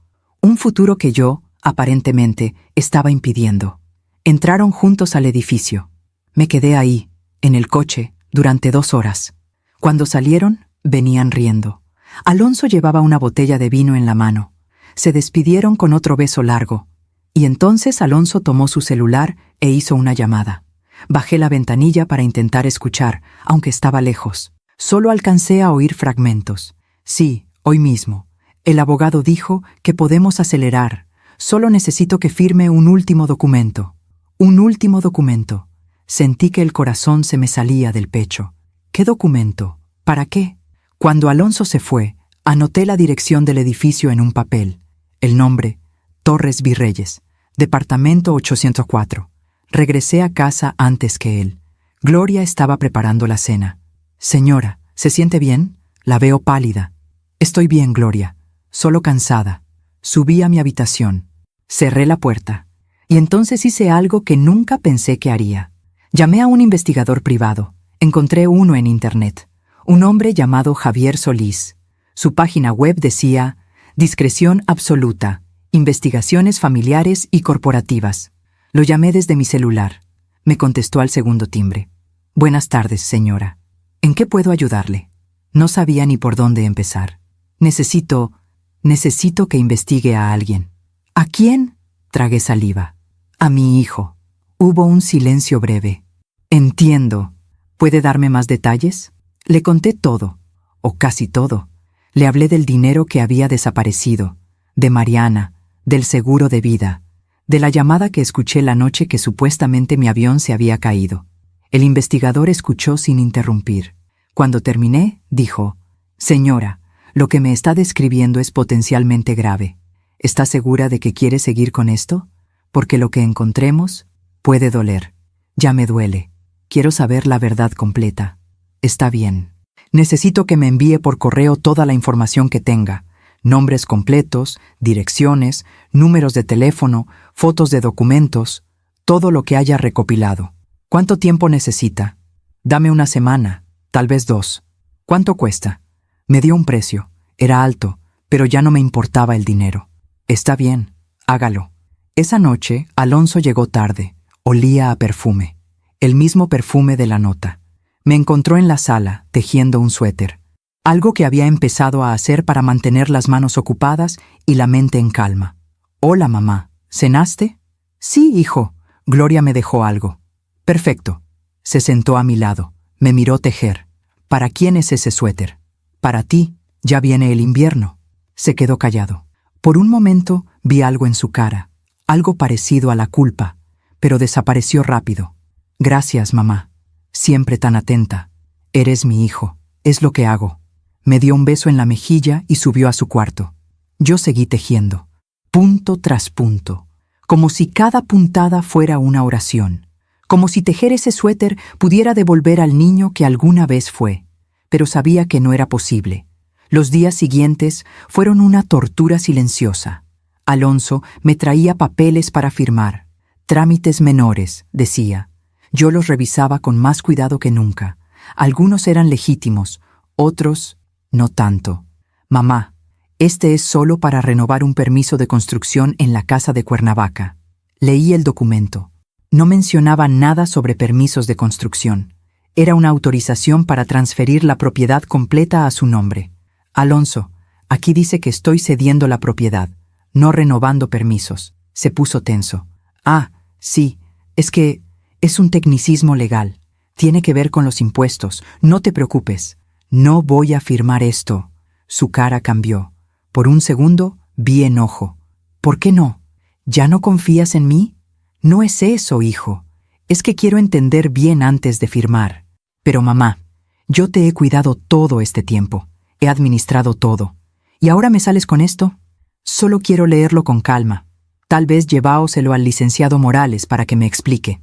que yo, aparentemente, estaba impidiendo. Entraron juntos al edificio. Me quedé ahí, en el coche, durante 2 horas. Cuando salieron, venían riendo. Alonso llevaba una botella de vino en la mano. Se despidieron con otro beso largo. Y entonces Alonso tomó su celular e hizo una llamada. Bajé la ventanilla para intentar escuchar, aunque estaba lejos. Solo alcancé a oír fragmentos. Sí, hoy mismo. El abogado dijo que podemos acelerar. Solo necesito que firme un último documento. Un último documento. Sentí que el corazón se me salía del pecho. ¿Qué documento? ¿Para qué? Cuando Alonso se fue, anoté la dirección del edificio en un papel. El nombre: Torres Virreyes, departamento 804. Regresé a casa antes que él. Gloria estaba preparando la cena. Señora, ¿se siente bien? La veo pálida. Estoy bien, Gloria. Solo cansada. Subí a mi habitación. Cerré la puerta. Y entonces hice algo que nunca pensé que haría. Llamé a un investigador privado. Encontré uno en Internet. Un hombre llamado Javier Solís. Su página web decía: discreción absoluta. Investigaciones familiares y corporativas. Lo llamé desde mi celular. Me contestó al segundo timbre. Buenas tardes, señora. ¿En qué puedo ayudarle? No sabía ni por dónde empezar. Necesito que investigue a alguien. ¿A quién? Tragué saliva. A mi hijo. Hubo un silencio breve. Entiendo. ¿Puede darme más detalles? Le conté todo, o casi todo. Le hablé del dinero que había desaparecido, de Mariana, del seguro de vida, de la llamada que escuché la noche que supuestamente mi avión se había caído. El investigador escuchó sin interrumpir. Cuando terminé, dijo: Señora, lo que me está describiendo es potencialmente grave. ¿Está segura de que quiere seguir con esto? Porque lo que encontremos puede doler. Ya me duele. Quiero saber la verdad completa. Está bien. Necesito que me envíe por correo toda la información que tenga. Nombres completos, direcciones, números de teléfono, fotos de documentos, todo lo que haya recopilado. ¿Cuánto tiempo necesita? Dame una semana, tal vez 2. ¿Cuánto cuesta? Me dio un precio. Era alto, pero ya no me importaba el dinero. Está bien, hágalo. Esa noche, Alonso llegó tarde. Olía a perfume. El mismo perfume de la nota. Me encontró en la sala, tejiendo un suéter. Algo que había empezado a hacer para mantener las manos ocupadas y la mente en calma. «Hola, mamá. ¿Cenaste?» «Sí, hijo. Gloria me dejó algo». «Perfecto». Se sentó a mi lado. Me miró tejer. «¿Para quién es ese suéter?» «Para ti. Ya viene el invierno». Se quedó callado. Por un momento vi algo en su cara, algo parecido a la culpa, pero desapareció rápido. «Gracias, mamá. Siempre tan atenta. Eres mi hijo. Es lo que hago». Me dio un beso en la mejilla y subió a su cuarto. Yo seguí tejiendo, punto tras punto, como si cada puntada fuera una oración, como si tejer ese suéter pudiera devolver al niño que alguna vez fue, pero sabía que no era posible. Los días siguientes fueron una tortura silenciosa. Alonso me traía papeles para firmar, trámites menores, decía. Yo los revisaba con más cuidado que nunca. Algunos eran legítimos, otros no tanto. «Mamá, este es solo para renovar un permiso de construcción en la casa de Cuernavaca». Leí el documento. No mencionaba nada sobre permisos de construcción. Era una autorización para transferir la propiedad completa a su nombre. «Alonso, aquí dice que estoy cediendo la propiedad, no renovando permisos». Se puso tenso. «Ah, sí, es que es un tecnicismo legal. Tiene que ver con los impuestos. No te preocupes». «No voy a firmar esto». Su cara cambió. Por un segundo vi enojo. «¿Por qué no? ¿Ya no confías en mí?» «No es eso, hijo. Es que quiero entender bien antes de firmar». «Pero mamá, yo te he cuidado todo este tiempo. He administrado todo. ¿Y ahora me sales con esto?» «Solo quiero leerlo con calma. Tal vez lleváoselo al licenciado Morales para que me explique».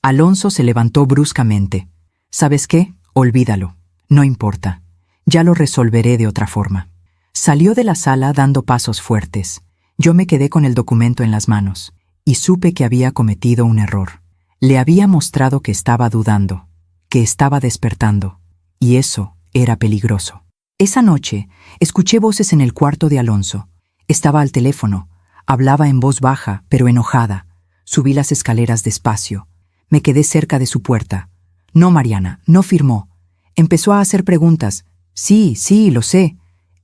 Alonso se levantó bruscamente. «¿Sabes qué? Olvídalo. No importa. Ya lo resolveré de otra forma». Salió de la sala dando pasos fuertes. Yo me quedé con el documento en las manos y supe que había cometido un error. Le había mostrado que estaba dudando, que estaba despertando, y eso era peligroso. Esa noche escuché voces en el cuarto de Alonso. Estaba al teléfono. Hablaba en voz baja, pero enojada. Subí las escaleras despacio. Me quedé cerca de su puerta. «No, Mariana, no firmó». Empezó a hacer preguntas. «Sí, lo sé.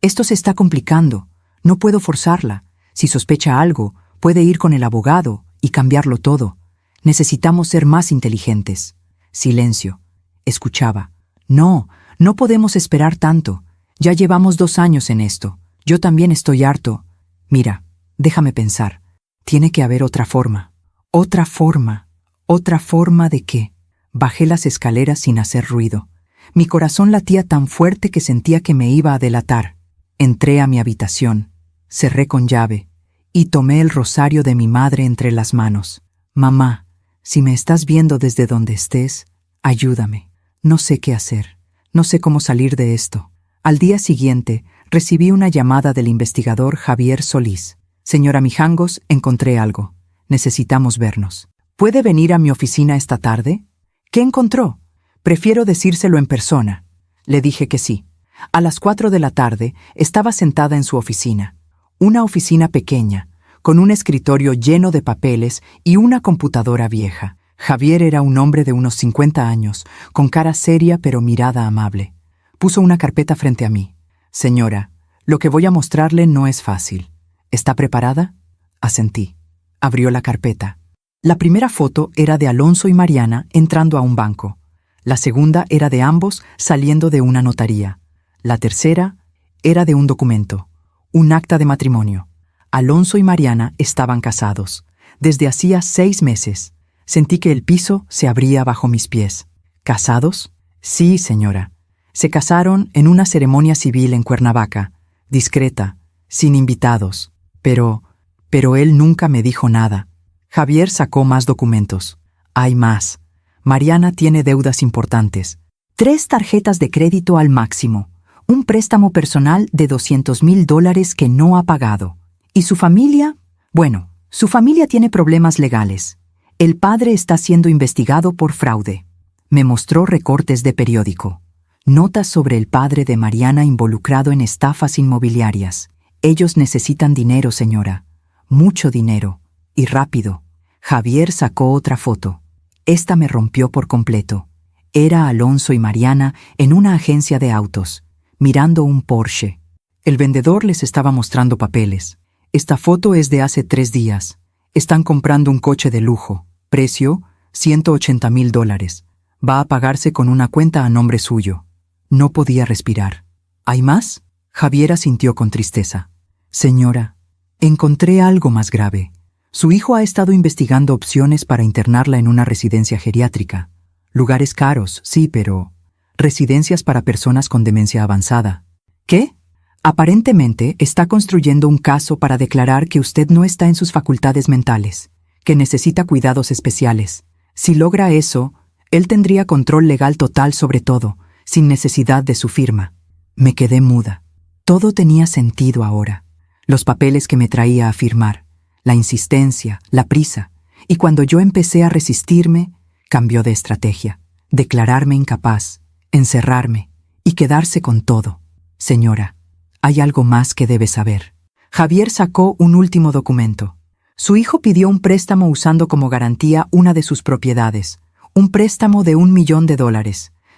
Esto se está complicando. No puedo forzarla. Si sospecha algo, puede ir con el abogado y cambiarlo todo. Necesitamos ser más inteligentes». Silencio. Escuchaba. «No podemos esperar tanto. Ya llevamos 2 años en esto. Yo también estoy harto. Mira, déjame pensar. Tiene que haber otra forma». «¿Otra forma? ¿Otra forma de qué?» Bajé las escaleras sin hacer ruido. Mi corazón latía tan fuerte que sentía que me iba a delatar. Entré a mi habitación, cerré con llave y tomé el rosario de mi madre entre las manos. «Mamá, si me estás viendo desde donde estés, ayúdame. No sé qué hacer. No sé cómo salir de esto». Al día siguiente, recibí una llamada del investigador Javier Solís. «Señora Mijangos, encontré algo. Necesitamos vernos. ¿Puede venir a mi oficina esta tarde?» «¿Qué encontró?» «Prefiero decírselo en persona». Le dije que sí. A las 4 de la tarde estaba sentada en su oficina. Una oficina pequeña, con un escritorio lleno de papeles y una computadora vieja. Javier era un hombre de unos 50 años, con cara seria pero mirada amable. Puso una carpeta frente a mí. «Señora, lo que voy a mostrarle no es fácil. ¿Está preparada?» Asentí. Abrió la carpeta. La primera foto era de Alonso y Mariana entrando a un banco. La segunda era de ambos saliendo de una notaría. La tercera era de un documento, un acta de matrimonio. Alonso y Mariana estaban casados. Desde hacía 6 meses. Sentí que el piso se abría bajo mis pies. ¿Casados? Sí, señora. Se casaron en una ceremonia civil en Cuernavaca, discreta, sin invitados. Pero él nunca me dijo nada. Javier sacó más documentos. Hay más. Mariana tiene deudas importantes. 3 tarjetas de crédito al máximo. Un préstamo personal de $200,000 que no ha pagado. ¿Y su familia? Bueno, su familia tiene problemas legales. El padre está siendo investigado por fraude. Me mostró recortes de periódico. Notas sobre el padre de Mariana involucrado en estafas inmobiliarias. Ellos necesitan dinero, señora. Mucho dinero. Y rápido. Javier sacó otra foto. Esta me rompió por completo. Era Alonso y Mariana en una agencia de autos, mirando un Porsche. El vendedor les estaba mostrando papeles. Esta foto es de hace 3 días. Están comprando un coche de lujo. Precio, $180,000. Va a pagarse con una cuenta a nombre suyo. No podía respirar. ¿Hay más? Javiera sintió con tristeza. Señora, encontré algo más grave. Su hijo ha estado investigando opciones para internarla en una residencia geriátrica. Lugares caros, sí, pero residencias para personas con demencia avanzada. ¿Qué? Aparentemente está construyendo un caso para declarar que usted no está en sus facultades mentales, que necesita cuidados especiales. Si logra eso, él tendría control legal total sobre todo, sin necesidad de su firma. Me quedé muda. Todo tenía sentido ahora. Los papeles que me traía a firmar, la insistencia, la prisa, y cuando yo empecé a resistirme, cambió de estrategia. Declararme incapaz, encerrarme y quedarse con todo. Señora, hay algo más que debe saber. Javier sacó un último documento. Su hijo pidió un préstamo usando como garantía una de sus propiedades, un préstamo de $1 millón.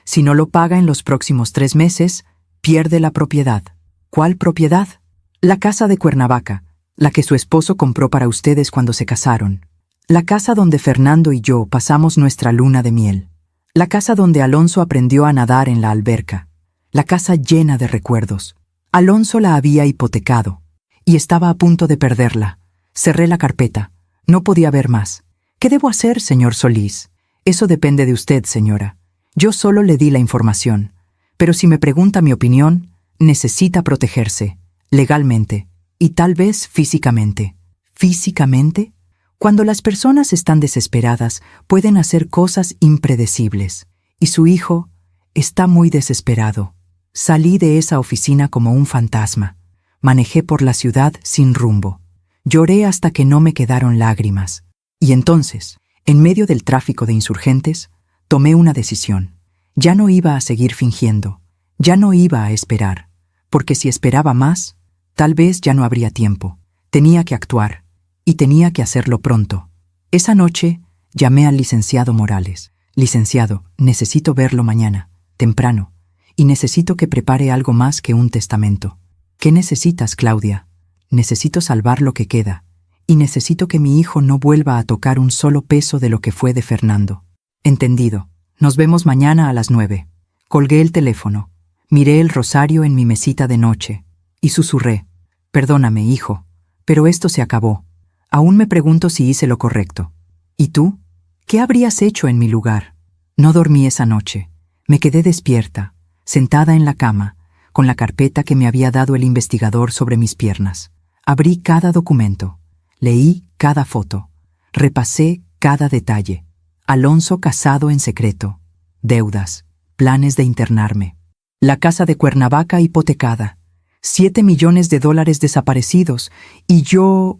Si no lo paga en los próximos 3 meses, pierde la propiedad. ¿Cuál propiedad? La casa de Cuernavaca, la que su esposo compró para ustedes cuando se casaron. La casa donde Fernando y yo pasamos nuestra luna de miel. La casa donde Alonso aprendió a nadar en la alberca. La casa llena de recuerdos. Alonso la había hipotecado y estaba a punto de perderla. Cerré la carpeta. No podía ver más. ¿Qué debo hacer, señor Solís? Eso depende de usted, señora. Yo solo le di la información. Pero si me pregunta mi opinión, necesita protegerse, legalmente, y tal vez físicamente. ¿Físicamente? Cuando las personas están desesperadas, pueden hacer cosas impredecibles. Y su hijo está muy desesperado. Salí de esa oficina como un fantasma. Manejé por la ciudad sin rumbo. Lloré hasta que no me quedaron lágrimas. Y entonces, en medio del tráfico de insurgentes, tomé una decisión. Ya no iba a seguir fingiendo. Ya no iba a esperar. Porque si esperaba más, tal vez ya no habría tiempo. Tenía que actuar. Y tenía que hacerlo pronto. Esa noche, llamé al licenciado Morales. Licenciado, necesito verlo mañana, temprano. Y necesito que prepare algo más que un testamento. ¿Qué necesitas, Claudia? Necesito salvar lo que queda. Y necesito que mi hijo no vuelva a tocar un solo peso de lo que fue de Fernando. Entendido. Nos vemos mañana a las 9. Colgué el teléfono. Miré el rosario en mi mesita de noche. Y susurré. Perdóname, hijo, pero esto se acabó. Aún me pregunto si hice lo correcto. ¿Y tú? ¿Qué habrías hecho en mi lugar? No dormí esa noche. Me quedé despierta, sentada en la cama, con la carpeta que me había dado el investigador sobre mis piernas. Abrí cada documento, leí cada foto, repasé cada detalle. Alonso casado en secreto, deudas, planes de internarme. La casa de Cuernavaca hipotecada, $7 millones desaparecidos, y yo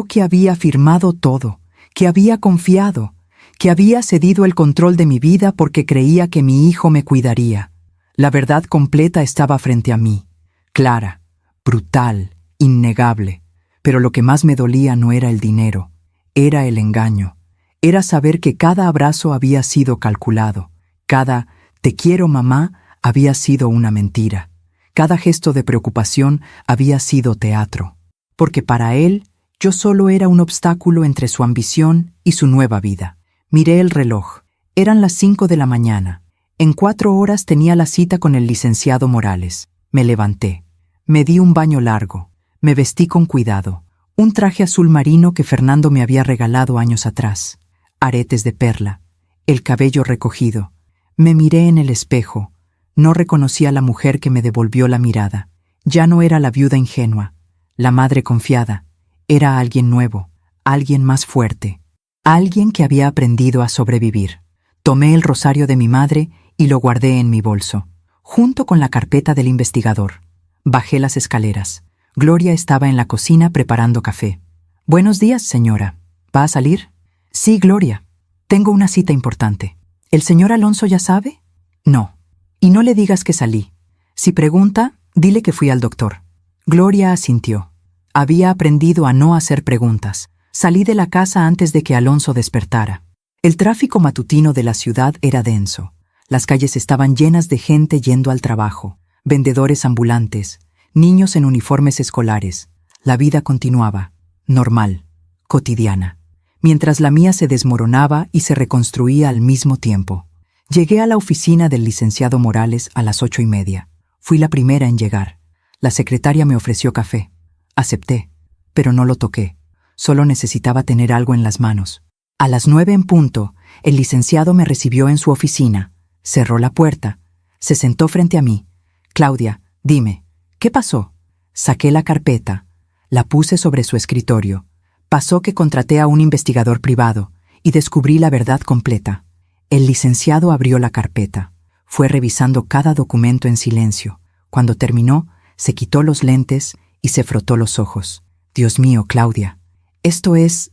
que había firmado todo, que había confiado, que había cedido el control de mi vida porque creía que mi hijo me cuidaría. La verdad completa estaba frente a mí, clara, brutal, innegable. Pero lo que más me dolía no era el dinero, era el engaño. Era saber que cada abrazo había sido calculado, cada «te quiero, mamá» había sido una mentira. Cada gesto de preocupación había sido teatro. Porque para él, yo solo era un obstáculo entre su ambición y su nueva vida. Miré el reloj. Eran las 5 de la mañana. En 4 horas tenía la cita con el licenciado Morales. Me levanté. Me di un baño largo. Me vestí con cuidado. Un traje azul marino que Fernando me había regalado años atrás. Aretes de perla. El cabello recogido. Me miré en el espejo. No reconocí a la mujer que me devolvió la mirada. Ya no era la viuda ingenua, la madre confiada. Era alguien nuevo, alguien más fuerte, alguien que había aprendido a sobrevivir. Tomé el rosario de mi madre y lo guardé en mi bolso, junto con la carpeta del investigador. Bajé las escaleras. Gloria estaba en la cocina preparando café. «Buenos días, señora. ¿Va a salir?» «Sí, Gloria. Tengo una cita importante». «¿El señor Alonso ya sabe?» «No. Y no le digas que salí. Si pregunta, dile que fui al doctor». Gloria asintió. Había aprendido a no hacer preguntas. Salí de la casa antes de que Alonso despertara. El tráfico matutino de la ciudad era denso. Las calles estaban llenas de gente yendo al trabajo, vendedores ambulantes, niños en uniformes escolares. La vida continuaba, normal, cotidiana, mientras la mía se desmoronaba y se reconstruía al mismo tiempo. Llegué a la oficina del licenciado Morales a las 8:30. Fui la primera en llegar. La secretaria me ofreció café. Acepté, pero no lo toqué. Solo necesitaba tener algo en las manos. A las 9 en punto, el licenciado me recibió en su oficina, cerró la puerta, se sentó frente a mí. Claudia, dime, ¿qué pasó? Saqué la carpeta, la puse sobre su escritorio. Pasó que contraté a un investigador privado y descubrí la verdad completa. El licenciado abrió la carpeta. Fue revisando cada documento en silencio. Cuando terminó, se quitó los lentes y se frotó los ojos. Dios mío, Claudia, esto es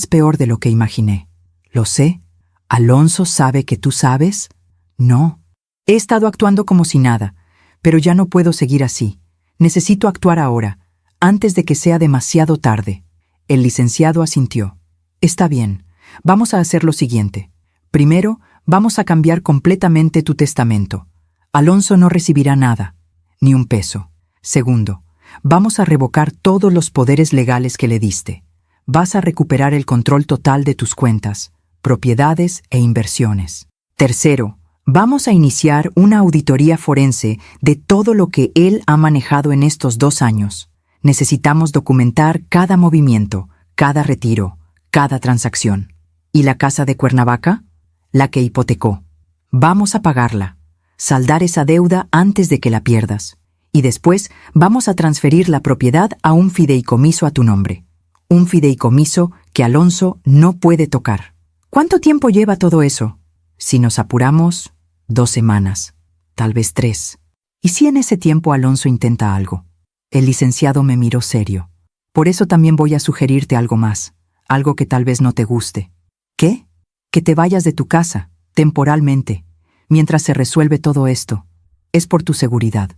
peor de lo que imaginé. Lo sé. ¿Alonso sabe que tú sabes? No. He estado actuando como si nada, pero ya no puedo seguir así. Necesito actuar ahora, antes de que sea demasiado tarde. El licenciado asintió. Está bien, vamos a hacer lo siguiente. Primero, vamos a cambiar completamente tu testamento. Alonso no recibirá nada, ni un peso. Segundo, vamos a revocar todos los poderes legales que le diste. Vas a recuperar el control total de tus cuentas, propiedades e inversiones. Tercero, vamos a iniciar una auditoría forense de todo lo que él ha manejado en estos 2 años. Necesitamos documentar cada movimiento, cada retiro, cada transacción. ¿Y la casa de Cuernavaca? La que hipotecó. Vamos a pagarla, saldar esa deuda antes de que la pierdas. Y después vamos a transferir la propiedad a un fideicomiso a tu nombre. Un fideicomiso que Alonso no puede tocar. ¿Cuánto tiempo lleva todo eso? Si nos apuramos, 2 semanas, tal vez 3. ¿Y si en ese tiempo Alonso intenta algo? El licenciado me miró serio. Por eso también voy a sugerirte algo más, algo que tal vez no te guste. ¿Qué? Que te vayas de tu casa, temporalmente, mientras se resuelve todo esto. Es por tu seguridad.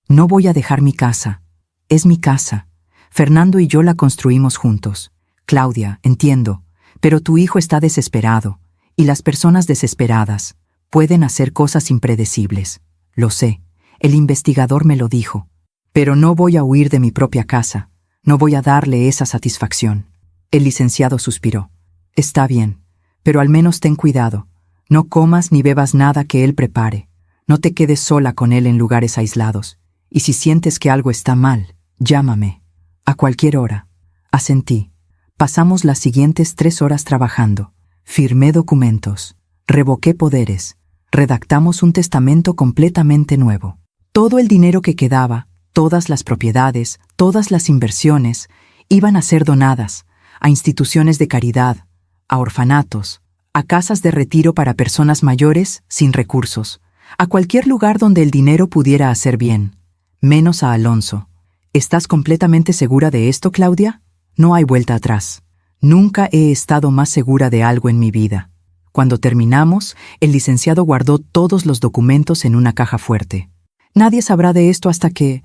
No voy a dejar mi casa. Es mi casa. Fernando y yo la construimos juntos. Claudia, entiendo, pero tu hijo está desesperado, y las personas desesperadas pueden hacer cosas impredecibles. Lo sé, el investigador me lo dijo. Pero no voy a huir de mi propia casa. No voy a darle esa satisfacción. El licenciado suspiró. Está bien, pero al menos ten cuidado. No comas ni bebas nada que él prepare. No te quedes sola con él en lugares aislados. Y si sientes que algo está mal, llámame. A cualquier hora. Asentí. Pasamos las siguientes 3 horas trabajando. Firmé documentos. Revoqué poderes. Redactamos un testamento completamente nuevo. Todo el dinero que quedaba, todas las propiedades, todas las inversiones, iban a ser donadas a instituciones de caridad, a orfanatos, a casas de retiro para personas mayores sin recursos, a cualquier lugar donde el dinero pudiera hacer bien, menos a Alonso. ¿Estás completamente segura de esto, Claudia? No hay vuelta atrás. Nunca he estado más segura de algo en mi vida. Cuando terminamos, el licenciado guardó todos los documentos en una caja fuerte. Nadie sabrá de esto hasta que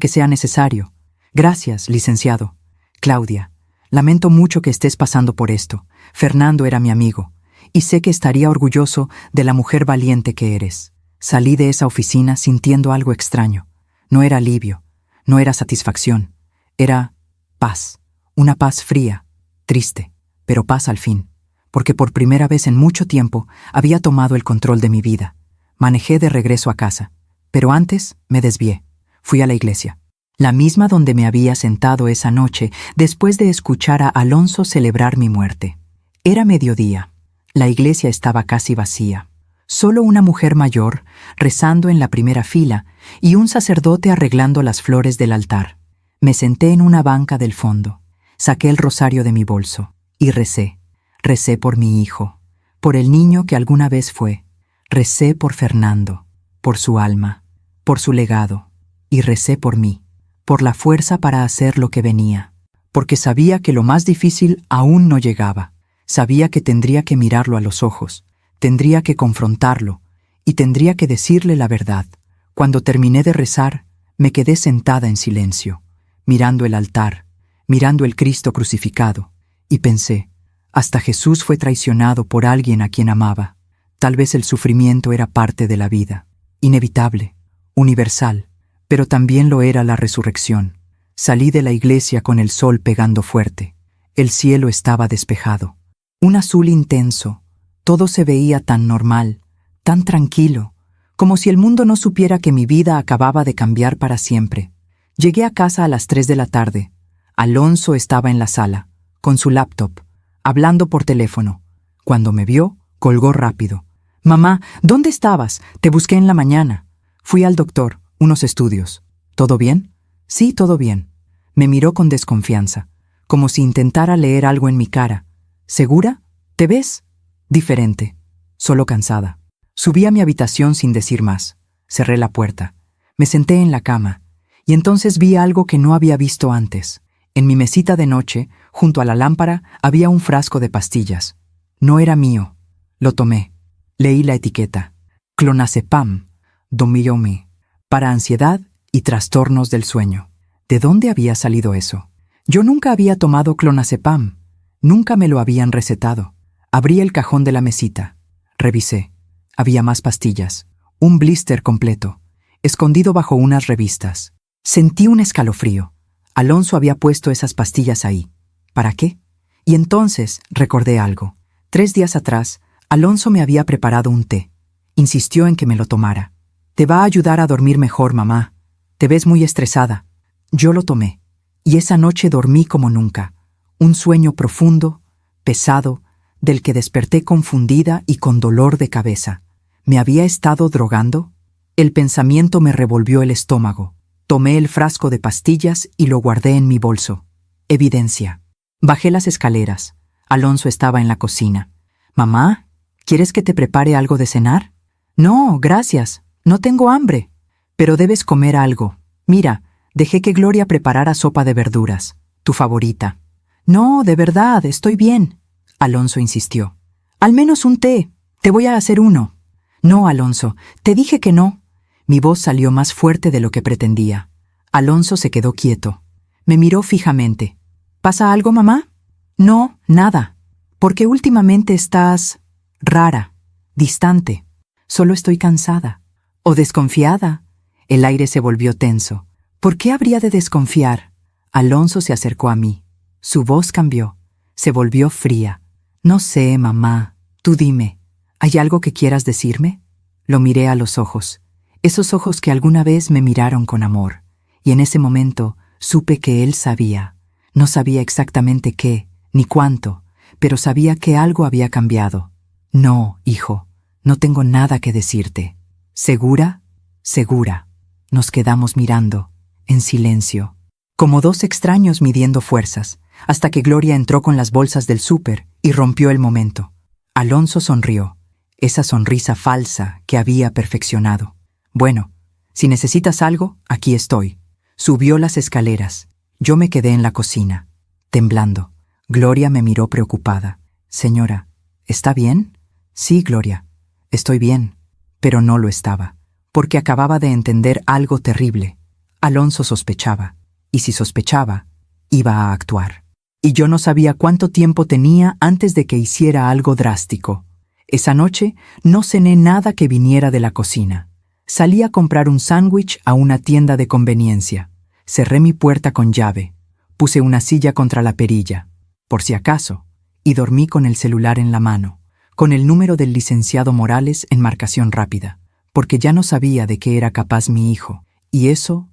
sea necesario. Gracias, licenciado. Claudia, lamento mucho que estés pasando por esto. Fernando era mi amigo, y sé que estaría orgulloso de la mujer valiente que eres. Salí de esa oficina sintiendo algo extraño. No era alivio, no era satisfacción. Era paz. Una paz fría, triste, pero paz al fin. Porque por primera vez en mucho tiempo había tomado el control de mi vida. Manejé de regreso a casa, pero antes me desvié. Fui a la iglesia, la misma donde me había sentado esa noche después de escuchar a Alonso celebrar mi muerte. Era mediodía. La iglesia estaba casi vacía. Solo una mujer mayor rezando en la primera fila y un sacerdote arreglando las flores del altar. Me senté en una banca del fondo, saqué el rosario de mi bolso y recé. Recé por mi hijo, por el niño que alguna vez fue. Recé por Fernando, por su alma, por su legado. Y recé por mí, por la fuerza para hacer lo que venía. Porque sabía que lo más difícil aún no llegaba. Sabía que tendría que mirarlo a los ojos, tendría que confrontarlo y tendría que decirle la verdad. Cuando terminé de rezar, me quedé sentada en silencio, mirando el altar, mirando el Cristo crucificado, y pensé, hasta Jesús fue traicionado por alguien a quien amaba. Tal vez el sufrimiento era parte de la vida, inevitable, universal, pero también lo era la resurrección. Salí de la iglesia con el sol pegando fuerte. El cielo estaba despejado. Un azul intenso. Todo se veía tan normal, tan tranquilo, como si el mundo no supiera que mi vida acababa de cambiar para siempre. Llegué a casa a las 3 de la tarde. Alonso estaba en la sala, con su laptop, hablando por teléfono. Cuando me vio, colgó rápido. «Mamá, ¿dónde estabas? Te busqué en la mañana. Fui al doctor, unos estudios. ¿Todo bien?» «Sí, todo bien». Me miró con desconfianza, como si intentara leer algo en mi cara. «¿Segura? ¿Te ves?» «Diferente. Solo cansada». Subí a mi habitación sin decir más. Cerré la puerta. Me senté en la cama, y entonces vi algo que no había visto antes. En mi mesita de noche, junto a la lámpara, había un frasco de pastillas. No era mío. Lo tomé. Leí la etiqueta. Clonazepam, Domiyomi, para ansiedad y trastornos del sueño. ¿De dónde había salido eso? Yo nunca había tomado clonazepam. Nunca me lo habían recetado. Abrí el cajón de la mesita. Revisé. Había más pastillas. Un blister completo, escondido bajo unas revistas. Sentí un escalofrío. Alonso había puesto esas pastillas ahí. ¿Para qué? Y entonces recordé algo. 3 días atrás, Alonso me había preparado un té. Insistió en que me lo tomara. «Te va a ayudar a dormir mejor, mamá. Te ves muy estresada». Yo lo tomé, y esa noche dormí como nunca. Un sueño profundo, pesado, del que desperté confundida y con dolor de cabeza. ¿Me había estado drogando? El pensamiento me revolvió el estómago. Tomé el frasco de pastillas y lo guardé en mi bolso. Evidencia. Bajé las escaleras. Alonso estaba en la cocina. «Mamá, ¿quieres que te prepare algo de cenar?» «No, gracias. No tengo hambre. Pero debes comer algo. Mira, dejé que Gloria preparara sopa de verduras, tu favorita». «No, de verdad, estoy bien», Alonso insistió. «Al menos un té. Te voy a hacer uno». «No, Alonso, te dije que no». Mi voz salió más fuerte de lo que pretendía. Alonso se quedó quieto. Me miró fijamente. «¿Pasa algo, mamá?» «No, nada. Porque últimamente estás rara, distante. Solo estoy cansada. ¿O desconfiada?» El aire se volvió tenso. ¿Por qué habría de desconfiar? Alonso se acercó a mí. Su voz cambió. Se volvió fría. «No sé, mamá. Tú dime. ¿Hay algo que quieras decirme?» Lo miré a los ojos. Esos ojos que alguna vez me miraron con amor. Y en ese momento supe que él sabía. No sabía exactamente qué, ni cuánto, pero sabía que algo había cambiado. «No, hijo, no tengo nada que decirte». «¿Segura?» «Segura». Nos quedamos mirando, en silencio, como dos extraños midiendo fuerzas, hasta que Gloria entró con las bolsas del súper y rompió el momento. Alonso sonrió, esa sonrisa falsa que había perfeccionado. «Bueno, si necesitas algo, aquí estoy». Subió las escaleras. Yo me quedé en la cocina, temblando. Gloria me miró preocupada. «Señora, ¿está bien?» «Sí, Gloria, estoy bien». Pero no lo estaba, porque acababa de entender algo terrible. Alonso sospechaba, y si sospechaba, iba a actuar. Y yo no sabía cuánto tiempo tenía antes de que hiciera algo drástico. Esa noche no cené nada que viniera de la cocina. Salí a comprar un sándwich a una tienda de conveniencia. Cerré mi puerta con llave. Puse una silla contra la perilla, por si acaso, y dormí con el celular en la mano, con el número del licenciado Morales en marcación rápida, porque ya no sabía de qué era capaz mi hijo, y eso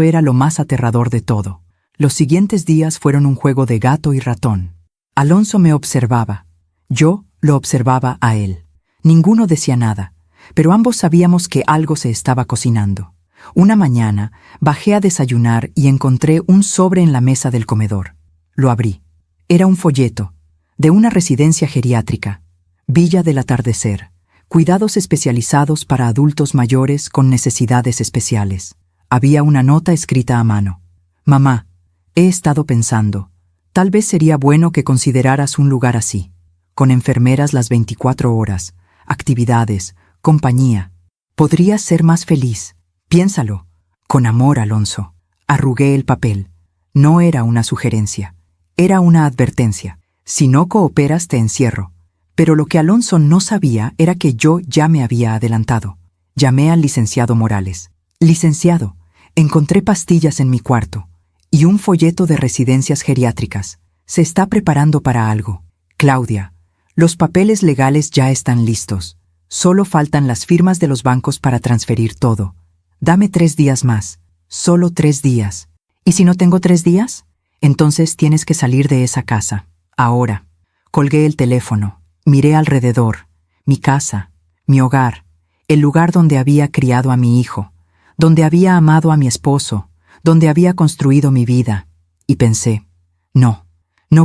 era lo más aterrador de todo. Los siguientes días fueron un juego de gato y ratón. Alonso me observaba. Yo lo observaba a él. Ninguno decía nada, pero ambos sabíamos que algo se estaba cocinando. Una mañana bajé a desayunar y encontré un sobre en la mesa del comedor. Lo abrí. Era un folleto, de una residencia geriátrica, Villa del Atardecer, cuidados especializados para adultos mayores con necesidades especiales. Había una nota escrita a mano. «Mamá, he estado pensando, tal vez sería bueno que consideraras un lugar así, con enfermeras las 24 horas, actividades, compañía. Podrías ser más feliz. Piénsalo». «Con amor, Alonso». Arrugué el papel. No era una sugerencia, era una advertencia. «Si no cooperas, te encierro. Pero lo que Alonso no sabía era que yo ya me había adelantado. Llamé al licenciado Morales. Licenciado, encontré pastillas en mi cuarto y un folleto de residencias geriátricas. Se está preparando para algo. Claudia, los papeles legales ya están listos. Solo faltan las firmas de los bancos para transferir todo. Dame 3 días más. Solo 3 días. ¿Y si no tengo 3 días? Entonces tienes que salir de esa casa. Ahora. Colgué el teléfono. Miré alrededor. Mi casa. Mi hogar. El lugar donde había criado a mi hijo. Donde había amado a mi esposo. Donde había construido mi vida. Y pensé, no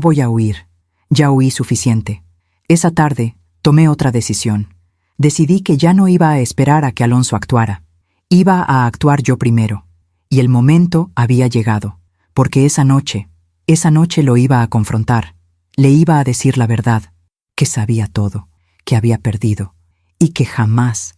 voy a huir. Ya huí suficiente. Esa tarde tomé otra decisión. Decidí que ya no iba a esperar a que Alonso actuara. Iba a actuar yo primero. Y el momento había llegado, porque esa noche lo iba a confrontar. Le iba a decir la verdad, que sabía todo, que había perdido, y que jamás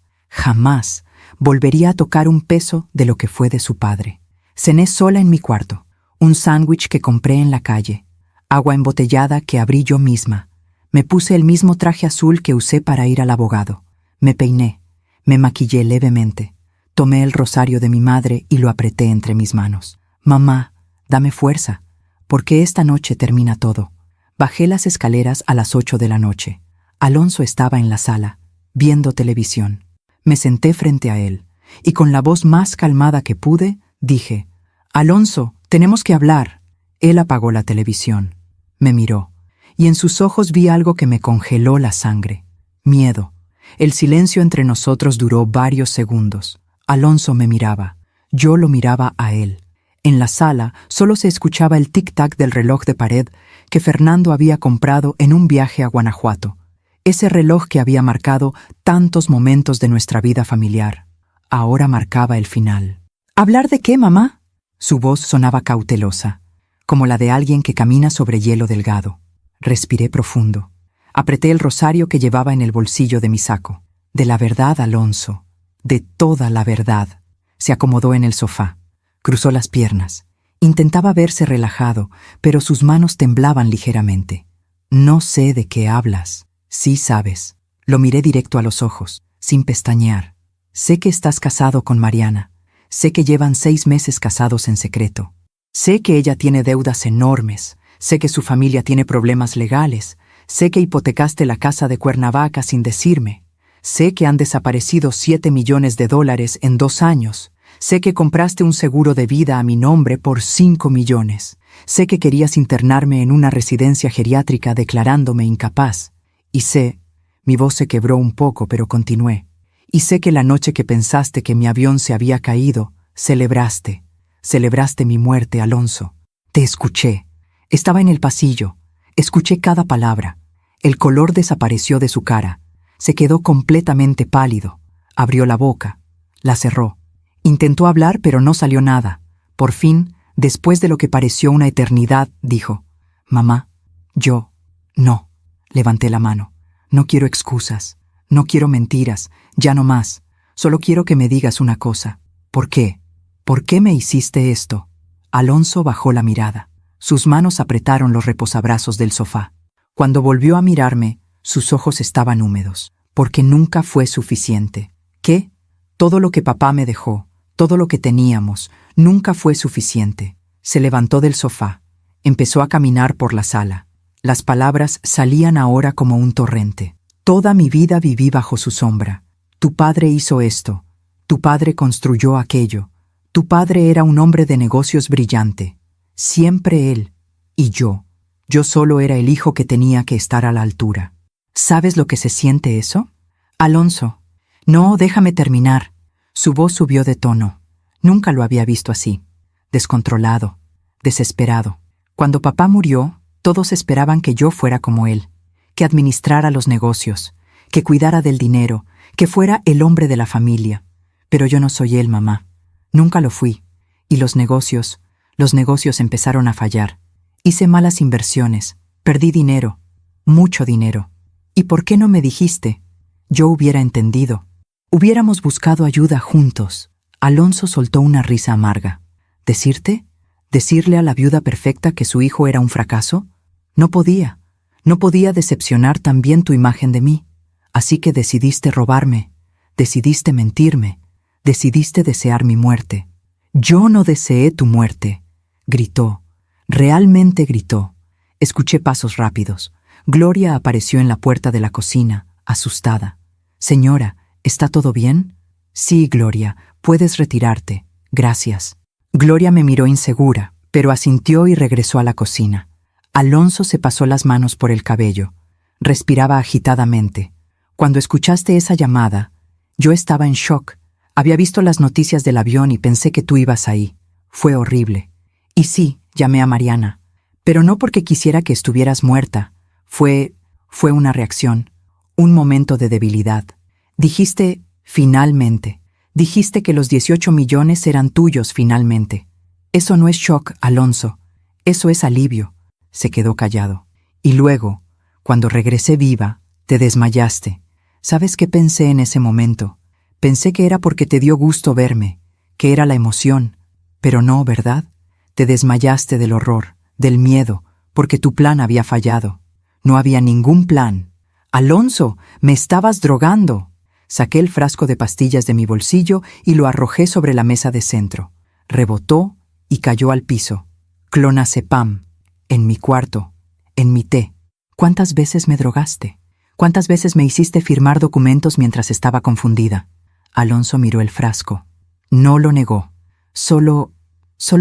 volvería a tocar un peso de lo que fue de su padre. Cené sola en mi cuarto, un sándwich que compré en la calle, agua embotellada que abrí yo misma. Me puse el mismo traje azul que usé para ir al abogado. Me peiné, me maquillé levemente. Tomé el rosario de mi madre y lo apreté entre mis manos. Mamá, dame fuerza, porque esta noche termina todo. Bajé las escaleras a las 8 de la noche. Alonso estaba en la sala, viendo televisión. Me senté frente a él, y con la voz más calmada que pude, dije, Alonso, tenemos que hablar. Él apagó la televisión. Me miró, y en sus ojos vi algo que me congeló la sangre. Miedo. El silencio entre nosotros duró varios segundos. Alonso me miraba. Yo lo miraba a él. En la sala solo se escuchaba el tic-tac del reloj de pared que Fernando había comprado en un viaje a Guanajuato. Ese reloj que había marcado tantos momentos de nuestra vida familiar. Ahora marcaba el final. ¿Hablar de qué, mamá? Su voz sonaba cautelosa, como la de alguien que camina sobre hielo delgado. Respiré profundo. Apreté el rosario que llevaba en el bolsillo de mi saco. De la verdad, Alonso. De toda la verdad. Se acomodó en el sofá. Cruzó las piernas. Intentaba verse relajado, pero sus manos temblaban ligeramente. No sé de qué hablas. Sí sabes. Lo miré directo a los ojos, sin pestañear. Sé que estás casado con Mariana. Sé que llevan 6 meses casados en secreto. Sé que ella tiene deudas enormes. Sé que su familia tiene problemas legales. Sé que hipotecaste la casa de Cuernavaca sin decirme. Sé que han desaparecido $7 millones en 2 años. Sé que compraste un seguro de vida a mi nombre por 5 millones. Sé que querías internarme en una residencia geriátrica declarándome incapaz. Y sé, mi voz se quebró un poco, pero continué. Y sé que la noche que pensaste que mi avión se había caído, celebraste mi muerte, Alonso. Te escuché. Estaba en el pasillo. Escuché cada palabra. El color desapareció de su cara. Se quedó completamente pálido. Abrió la boca. La cerró. Intentó hablar, pero no salió nada. Por fin, después de lo que pareció una eternidad, dijo, «Mamá, yo, no». Levanté la mano. «No quiero excusas. No quiero mentiras. Ya no más. Solo quiero que me digas una cosa. ¿Por qué? ¿Por qué me hiciste esto?» Alonso bajó la mirada. Sus manos apretaron los reposabrazos del sofá. Cuando volvió a mirarme, sus ojos estaban húmedos. Porque nunca fue suficiente. ¿Qué? Todo lo que papá me dejó, todo lo que teníamos, nunca fue suficiente. Se levantó del sofá. Empezó a caminar por la sala. Las palabras salían ahora como un torrente. Toda mi vida viví bajo su sombra. Tu padre hizo esto. Tu padre construyó aquello. Tu padre era un hombre de negocios brillante. Siempre él. Y yo. Yo solo era el hijo que tenía que estar a la altura. ¿Sabes lo que se siente eso? Alonso. No, déjame terminar. Su voz subió de tono. Nunca lo había visto así. Descontrolado. Desesperado. Cuando papá murió, todos esperaban que yo fuera como él. Que administrara los negocios. Que cuidara del dinero. Que fuera el hombre de la familia. Pero yo no soy él, mamá. Nunca lo fui. Y los negocios empezaron a fallar. Hice malas inversiones. Perdí dinero. Mucho dinero. ¿Y por qué no me dijiste? Yo hubiera entendido. Hubiéramos buscado ayuda juntos. Alonso soltó una risa amarga. ¿Decirte? ¿Decirle a la viuda perfecta que su hijo era un fracaso? No podía. No podía decepcionar también tu imagen de mí, así que decidiste robarme, decidiste mentirme, decidiste desear mi muerte. Yo no deseé tu muerte, gritó, realmente gritó. Escuché pasos rápidos. Gloria apareció en la puerta de la cocina, asustada. Señora, ¿está todo bien? Sí, Gloria, puedes retirarte. Gracias. Gloria me miró insegura, pero asintió y regresó a la cocina. Alonso se pasó las manos por el cabello. Respiraba agitadamente. Cuando escuchaste esa llamada, yo estaba en shock. Había visto las noticias del avión y pensé que tú ibas ahí. Fue horrible. Y sí, llamé a Mariana. Pero no porque quisiera que estuvieras muerta. Fue una reacción. Un momento de debilidad. Dijiste, finalmente. Dijiste que los 18 millones eran tuyos finalmente. Eso no es shock, Alonso. Eso es alivio. Se quedó callado. Y luego, cuando regresé viva, te desmayaste. ¿Sabes qué pensé en ese momento? Pensé que era porque te dio gusto verme, que era la emoción. Pero no, ¿verdad? Te desmayaste del horror, del miedo, porque tu plan había fallado. No había ningún plan. Alonso, me estabas drogando. Saqué el frasco de pastillas de mi bolsillo y lo arrojé sobre la mesa de centro. Rebotó y cayó al piso. Clonazepam. En mi cuarto. En mi té. ¿Cuántas veces me drogaste? ¿Cuántas veces me hiciste firmar documentos mientras estaba confundida? Alonso miró el frasco. No lo negó. Solo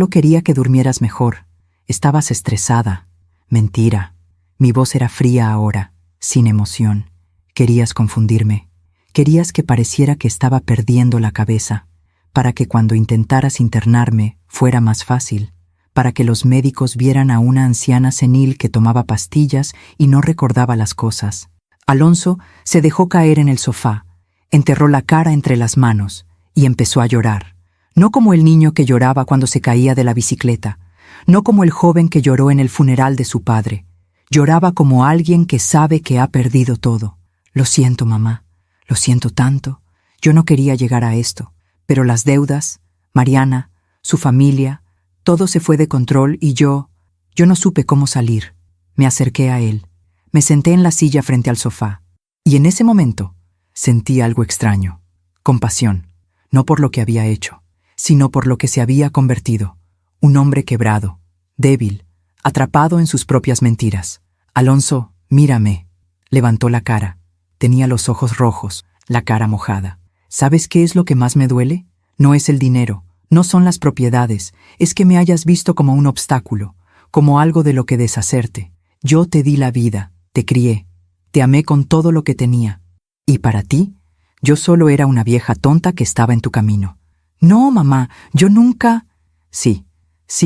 quería que durmieras mejor. Estabas estresada. Mentira. Mi voz era fría ahora, sin emoción. Querías confundirme. Querías que pareciera que estaba perdiendo la cabeza, para que cuando intentaras internarme fuera más fácil, para que los médicos vieran a una anciana senil que tomaba pastillas y no recordaba las cosas. Alonso se dejó caer en el sofá, enterró la cara entre las manos y empezó a llorar. No como el niño que lloraba cuando se caía de la bicicleta, no como el joven que lloró en el funeral de su padre. Lloraba como alguien que sabe que ha perdido todo. Lo siento, mamá. Lo siento tanto. Yo no quería llegar a esto. Pero las deudas, Mariana, su familia, todo se fue de control y yo no supe cómo salir. Me acerqué a él. Me senté en la silla frente al sofá. Y en ese momento sentí algo extraño. Compasión. No por lo que había hecho, sino por lo que se había convertido. Un hombre quebrado, débil, atrapado en sus propias mentiras. Alonso, mírame. Levantó la cara. Tenía los ojos rojos, la cara mojada. ¿Sabes qué es lo que más me duele? No es el dinero, no son las propiedades, es que me hayas visto como un obstáculo, como algo de lo que deshacerte. Yo te di la vida, te crié, te amé con todo lo que tenía. Y para ti, yo solo era una vieja tonta que estaba en tu camino. No, mamá, yo nunca... Sí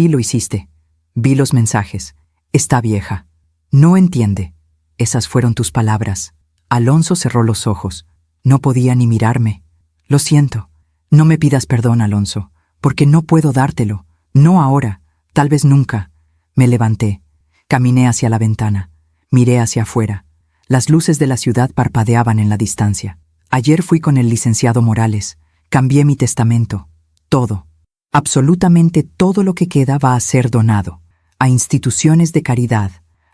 lo hiciste. Vi los mensajes. Está vieja. No entiende. Esas fueron tus palabras. Alonso cerró los ojos. No podía ni mirarme. Lo siento. No me pidas perdón, Alonso, porque no puedo dártelo. No ahora, tal vez nunca. Me levanté. Caminé hacia la ventana. Miré hacia afuera. Las luces de la ciudad parpadeaban en la distancia. Ayer fui con el licenciado Morales. Cambié mi testamento. Todo. Absolutamente todo lo que queda va a ser donado. A instituciones de caridad,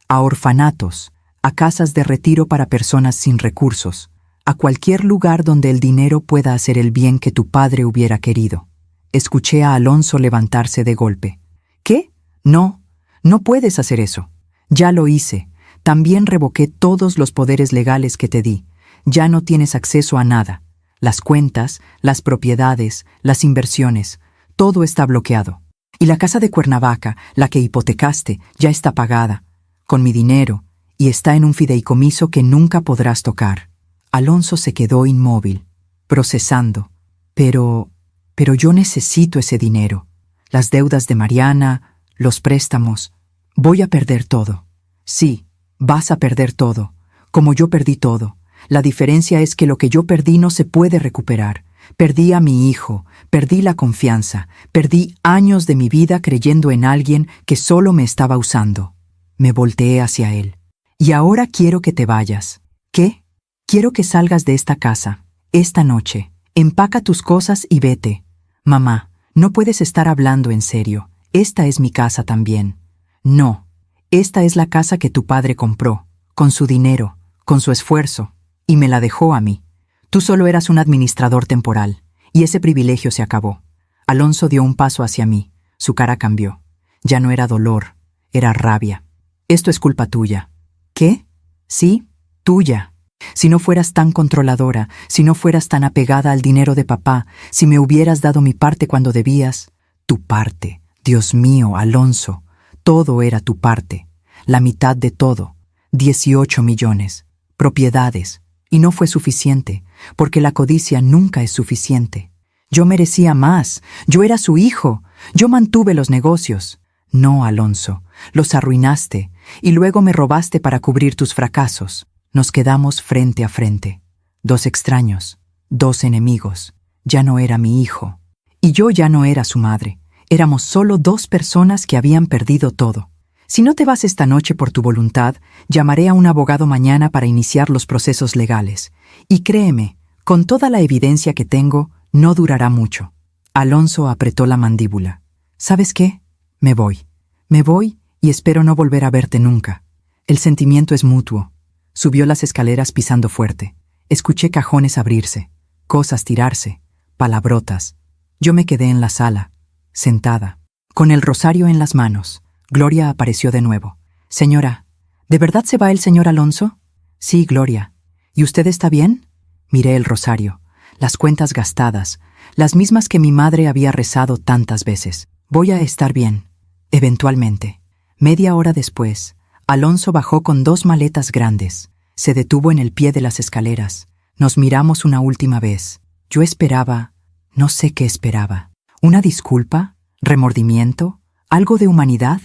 a orfanatos, a casas de retiro para personas sin recursos, a cualquier lugar donde el dinero pueda hacer el bien que tu padre hubiera querido. Escuché a Alonso levantarse de golpe. ¿Qué? No puedes hacer eso. Ya lo hice. También revoqué todos los poderes legales que te di. Ya no tienes acceso a nada. Las cuentas, las propiedades, las inversiones, todo está bloqueado. Y la casa de Cuernavaca, la que hipotecaste, ya está pagada, con mi dinero, y está en un fideicomiso que nunca podrás tocar. Alonso se quedó inmóvil, procesando. Pero yo necesito ese dinero. Las deudas de Mariana, los préstamos. Voy a perder todo. Sí, vas a perder todo, como yo perdí todo. La diferencia es que lo que yo perdí no se puede recuperar. Perdí a mi hijo, perdí la confianza, perdí años de mi vida creyendo en alguien que solo me estaba usando. Me volteé hacia él. Y ahora quiero que te vayas. ¿Qué? Quiero que salgas de esta casa, esta noche. Empaca tus cosas y vete. Mamá, no puedes estar hablando en serio. Esta es mi casa también. No, esta es la casa que tu padre compró, con su dinero, con su esfuerzo, y me la dejó a mí. Tú solo eras un administrador temporal, y ese privilegio se acabó. Alonso dio un paso hacia mí. Su cara cambió. Ya no era dolor, era rabia. Esto es culpa tuya. ¿Qué? Sí, tuya. Si no fueras tan controladora, si no fueras tan apegada al dinero de papá, si me hubieras dado mi parte cuando debías. Tu parte. Dios mío, Alonso. Todo era tu parte. La mitad de todo. 18 millones. Propiedades. Y no fue suficiente, porque la codicia nunca es suficiente. Yo merecía más. Yo era su hijo. Yo mantuve los negocios. No, Alonso. Los arruinaste, y luego me robaste para cubrir tus fracasos. Nos quedamos frente a frente. Dos extraños. Dos enemigos. Ya no era mi hijo. Y yo ya no era su madre. Éramos solo dos personas que habían perdido todo. Si no te vas esta noche por tu voluntad, llamaré a un abogado mañana para iniciar los procesos legales. Y créeme, con toda la evidencia que tengo, no durará mucho. Alonso apretó la mandíbula. ¿Sabes qué? Me voy. Me voy y espero no volver a verte nunca. El sentimiento es mutuo. Subió las escaleras pisando fuerte. Escuché cajones abrirse, cosas tirarse, palabrotas. Yo me quedé en la sala, sentada, con el rosario en las manos. Gloria apareció de nuevo. Señora, ¿de verdad se va el señor Alonso? Sí, Gloria. ¿Y usted está bien? Miré el rosario, las cuentas gastadas, las mismas que mi madre había rezado tantas veces. Voy a estar bien, eventualmente. Media hora después, Alonso bajó con 2 maletas grandes. Se detuvo en el pie de las escaleras. Nos miramos una última vez. Yo esperaba, no sé qué esperaba. ¿Una disculpa? ¿Remordimiento? ¿Algo de humanidad?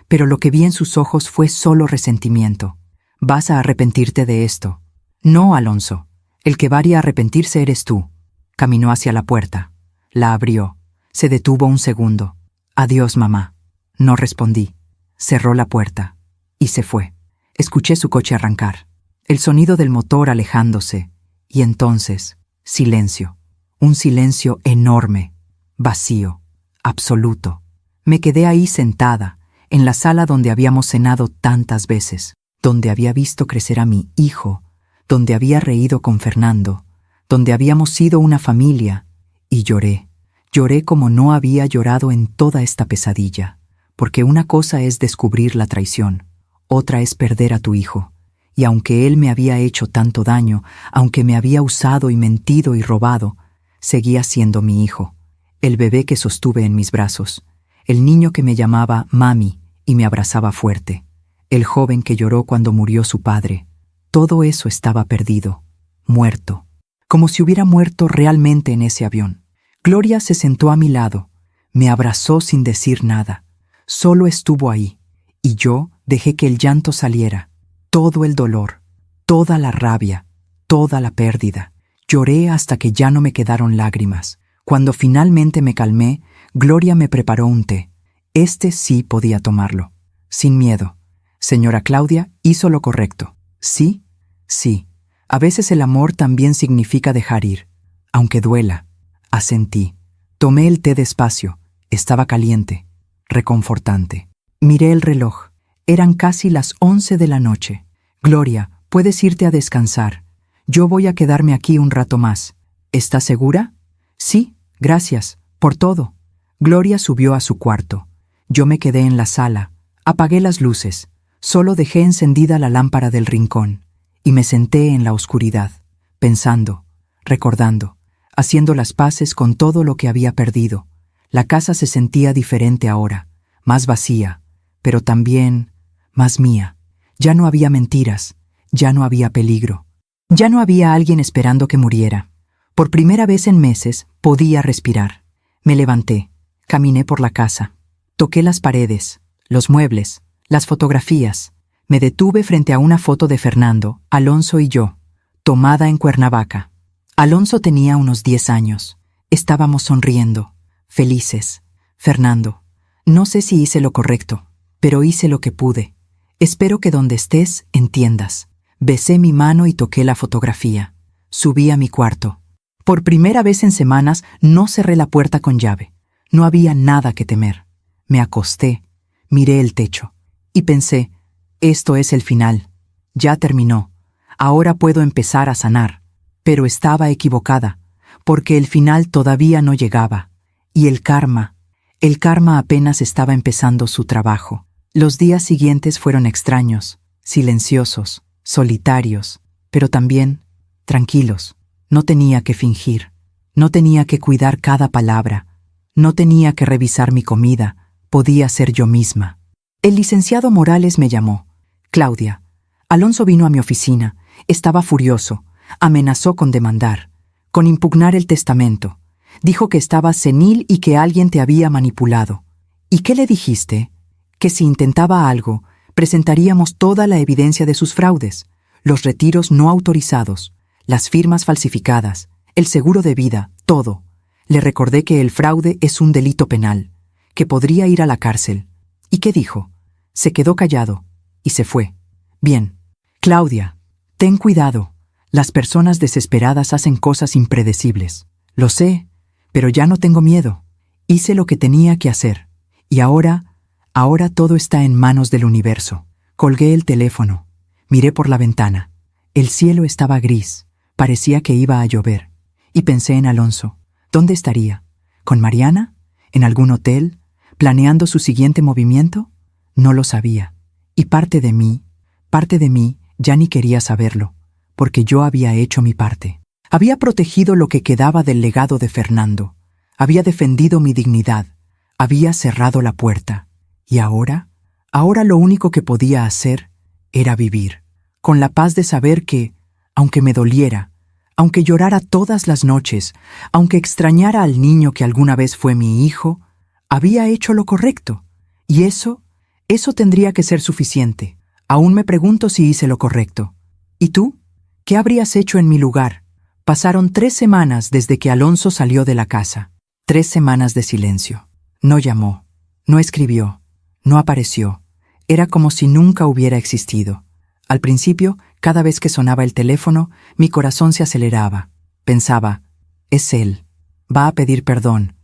Pero lo que vi en sus ojos fue solo resentimiento. Vas a arrepentirte de esto. No, Alonso. El que va a arrepentirse eres tú. Caminó hacia la puerta. La abrió. Se detuvo un segundo. Adiós, mamá. No respondí. Cerró la puerta. Y se fue. Escuché su coche arrancar. El sonido del motor alejándose. Y entonces, silencio. Un silencio enorme. Vacío. Absoluto. Me quedé ahí sentada, en la sala donde habíamos cenado tantas veces, donde había visto crecer a mi hijo, donde había reído con Fernando, donde habíamos sido una familia, y lloré. Lloré como no había llorado en toda esta pesadilla, porque una cosa es descubrir la traición, otra es perder a tu hijo, y aunque él me había hecho tanto daño, aunque me había usado y mentido y robado, seguía siendo mi hijo, el bebé que sostuve en mis brazos, el niño que me llamaba mami y me abrazaba fuerte, el joven que lloró cuando murió su padre. Todo eso estaba perdido, muerto, como si hubiera muerto realmente en ese avión. Gloria se sentó a mi lado, me abrazó sin decir nada, solo estuvo ahí, y yo dejé que el llanto saliera, todo el dolor, toda la rabia, toda la pérdida. Lloré hasta que ya no me quedaron lágrimas. Cuando finalmente me calmé, Gloria me preparó un té. Este sí podía tomarlo, sin miedo. Señora Claudia hizo lo correcto. Sí, sí. A veces el amor también significa dejar ir, aunque duela. Asentí. Tomé el té despacio. Estaba caliente, reconfortante. Miré el reloj. Eran casi las 11 de la noche. Gloria, puedes irte a descansar. Yo voy a quedarme aquí un rato más. ¿Estás segura? Sí, gracias, por todo. Gloria subió a su cuarto. Yo me quedé en la sala. Apagué las luces. Solo dejé encendida la lámpara del rincón. Y me senté en la oscuridad, pensando, recordando, haciendo las paces con todo lo que había perdido. La casa se sentía diferente ahora, más vacía, pero también más mía. Ya no había mentiras, ya no había peligro. Ya no había alguien esperando que muriera. Por primera vez en meses podía respirar. Me levanté, caminé por la casa, toqué las paredes, los muebles, las fotografías. Me detuve frente a una foto de Fernando, Alonso y yo, tomada en Cuernavaca. Alonso tenía unos 10 años. Estábamos sonriendo, felices. Fernando, no sé si hice lo correcto, pero hice lo que pude. Espero que donde estés entiendas. Besé mi mano y toqué la fotografía. Subí a mi cuarto. Por primera vez en semanas no cerré la puerta con llave. No había nada que temer. Me acosté, miré el techo y pensé, esto es el final. Ya terminó. Ahora puedo empezar a sanar. Pero estaba equivocada, porque el final todavía no llegaba. Y el karma apenas estaba empezando su trabajo. Los días siguientes fueron extraños, silenciosos, solitarios, pero también tranquilos. No tenía que fingir, no tenía que cuidar cada palabra, no tenía que revisar mi comida, podía ser yo misma. El licenciado Morales me llamó. Claudia, Alonso vino a mi oficina, estaba furioso, amenazó con demandar, con impugnar el testamento. Dijo que estabas senil y que alguien te había manipulado. ¿Y qué le dijiste? Que si intentaba algo, presentaríamos toda la evidencia de sus fraudes, los retiros no autorizados, las firmas falsificadas, el seguro de vida, todo. Le recordé que el fraude es un delito penal, que podría ir a la cárcel. ¿Y qué dijo? Se quedó callado y se fue. Bien. Claudia, ten cuidado. Las personas desesperadas hacen cosas impredecibles. Lo sé, pero ya no tengo miedo. Hice lo que tenía que hacer. Y ahora todo está en manos del universo. Colgué el teléfono. Miré por la ventana. El cielo estaba gris. Parecía que iba a llover. Y pensé en Alonso. ¿Dónde estaría? ¿Con Mariana? ¿En algún hotel? ¿Planeando su siguiente movimiento? No lo sabía. Y parte de mí ya ni quería saberlo, porque yo había hecho mi parte. Había protegido lo que quedaba del legado de Fernando. Había defendido mi dignidad. Había cerrado la puerta. Y ahora lo único que podía hacer era vivir, con la paz de saber que, aunque me doliera, aunque llorara todas las noches, aunque extrañara al niño que alguna vez fue mi hijo, había hecho lo correcto. Y eso tendría que ser suficiente. Aún me pregunto si hice lo correcto. ¿Y tú? ¿Qué habrías hecho en mi lugar? Pasaron 3 semanas desde que Alonso salió de la casa. 3 semanas de silencio. No llamó, no escribió, no apareció. Era como si nunca hubiera existido. Al principio, cada vez que sonaba el teléfono, mi corazón se aceleraba. Pensaba, es él. Va a pedir perdón.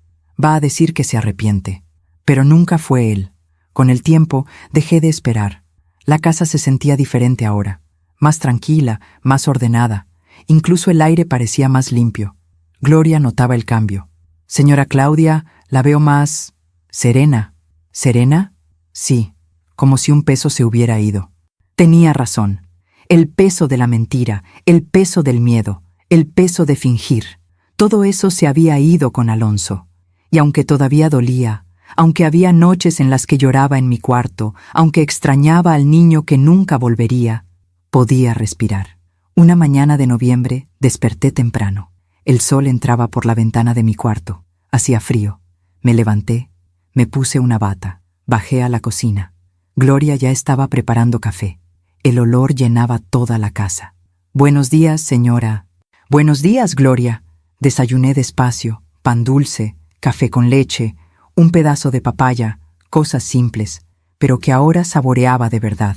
Va a decir que se arrepiente. Pero nunca fue él. Con el tiempo, dejé de esperar. La casa se sentía diferente ahora. Más tranquila, más ordenada. Incluso el aire parecía más limpio. Gloria notaba el cambio. Señora Claudia, la veo más serena. ¿Serena? Sí, como si un peso se hubiera ido. Tenía razón. El peso de la mentira, el peso del miedo, el peso de fingir. Todo eso se había ido con Alonso. Y aunque todavía dolía, aunque había noches en las que lloraba en mi cuarto, aunque extrañaba al niño que nunca volvería, podía respirar. Una mañana de noviembre desperté temprano. El sol entraba por la ventana de mi cuarto. Hacía frío. Me levanté, me puse una bata, bajé a la cocina. Gloria ya estaba preparando café. El olor llenaba toda la casa. «Buenos días, señora». «Buenos días, Gloria». Desayuné despacio, pan dulce, café con leche, un pedazo de papaya, cosas simples, pero que ahora saboreaba de verdad,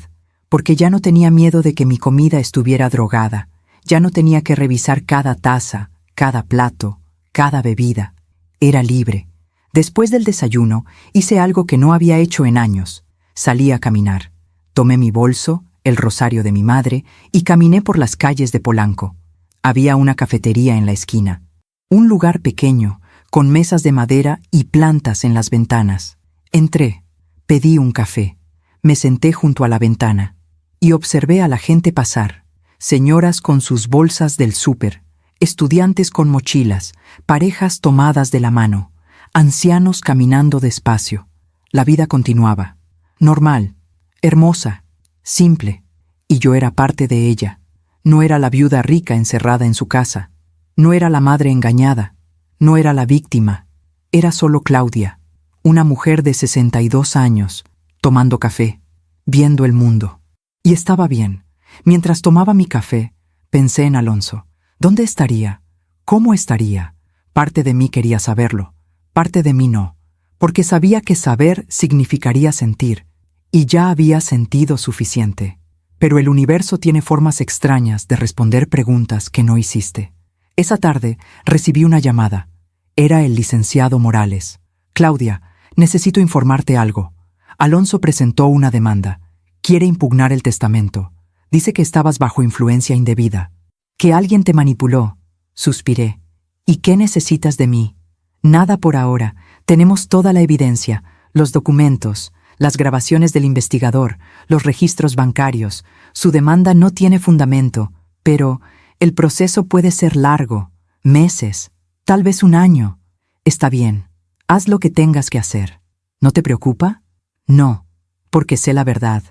porque ya no tenía miedo de que mi comida estuviera drogada, ya no tenía que revisar cada taza, cada plato, cada bebida. Era libre. Después del desayuno, hice algo que no había hecho en años. Salí a caminar. Tomé mi bolso, el rosario de mi madre, y caminé por las calles de Polanco. Había una cafetería en la esquina. Un lugar pequeño, con mesas de madera y plantas en las ventanas. Entré, pedí un café, me senté junto a la ventana y observé a la gente pasar, señoras con sus bolsas del súper, estudiantes con mochilas, parejas tomadas de la mano, ancianos caminando despacio. La vida continuaba, normal, hermosa, simple, y yo era parte de ella. No era la viuda rica encerrada en su casa, no era la madre engañada, no era la víctima, era solo Claudia, una mujer de 62 años, tomando café, viendo el mundo. Y estaba bien. Mientras tomaba mi café, pensé en Alonso. ¿Dónde estaría? ¿Cómo estaría? Parte de mí quería saberlo, parte de mí no, porque sabía que saber significaría sentir, y ya había sentido suficiente. Pero el universo tiene formas extrañas de responder preguntas que no hiciste. Esa tarde recibí una llamada. Era el licenciado Morales. «Claudia, necesito informarte algo. Alonso presentó una demanda. Quiere impugnar el testamento. Dice que estabas bajo influencia indebida, que alguien te manipuló. Suspiré. ¿Y qué necesitas de mí? Nada por ahora. Tenemos toda la evidencia, los documentos, las grabaciones del investigador, los registros bancarios. Su demanda no tiene fundamento, pero el proceso puede ser largo, meses, tal vez un año. Está bien, haz lo que tengas que hacer. ¿No te preocupa? No, porque sé la verdad,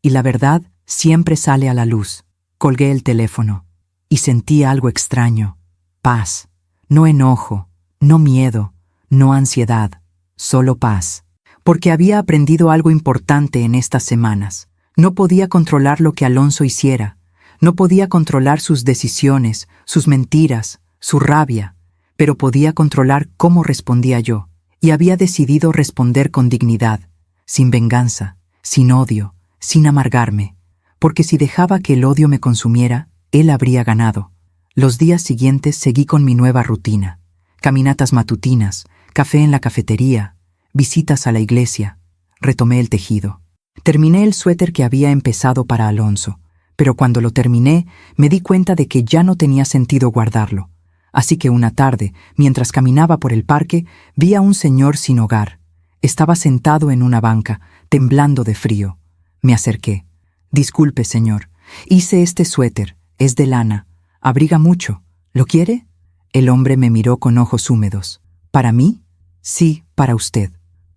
y la verdad siempre sale a la luz. Colgué el teléfono, y sentí algo extraño. Paz, no enojo, no miedo, no ansiedad, solo paz. Porque había aprendido algo importante en estas semanas. No podía controlar lo que Alonso hiciera. No podía controlar sus decisiones, sus mentiras, su rabia, pero podía controlar cómo respondía yo. Y había decidido responder con dignidad, sin venganza, sin odio, sin amargarme. Porque si dejaba que el odio me consumiera, él habría ganado. Los días siguientes seguí con mi nueva rutina. Caminatas matutinas, café en la cafetería, visitas a la iglesia. Retomé el tejido. Terminé el suéter que había empezado para Alonso, pero cuando lo terminé me di cuenta de que ya no tenía sentido guardarlo. Así que una tarde, mientras caminaba por el parque, vi a un señor sin hogar. Estaba sentado en una banca, temblando de frío. Me acerqué. «Disculpe, señor. Hice este suéter. Es de lana. Abriga mucho. ¿Lo quiere?» El hombre me miró con ojos húmedos. «¿Para mí?» «Sí, para usted».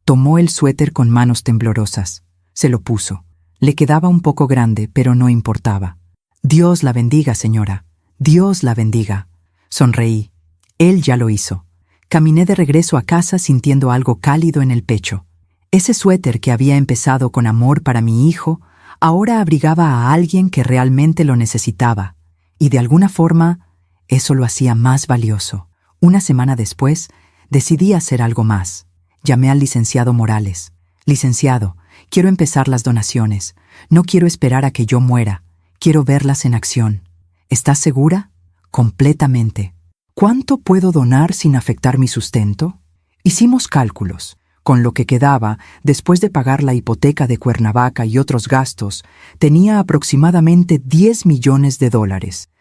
Tomó el suéter con manos temblorosas. Se lo puso. Le quedaba un poco grande, pero no importaba. «Dios la bendiga, señora. Dios la bendiga». Sonreí. Él ya lo hizo. Caminé de regreso a casa sintiendo algo cálido en el pecho. Ese suéter que había empezado con amor para mi hijo, ahora abrigaba a alguien que realmente lo necesitaba. Y de alguna forma, eso lo hacía más valioso. Una semana después, decidí hacer algo más. Llamé al licenciado Morales. «Licenciado, quiero empezar las donaciones. No quiero esperar a que yo muera. Quiero verlas en acción. ¿Estás segura?» «Completamente». «¿Cuánto puedo donar sin afectar mi sustento?» Hicimos cálculos. Con lo que quedaba, después de pagar la hipoteca de Cuernavaca y otros gastos, tenía aproximadamente $10 millones.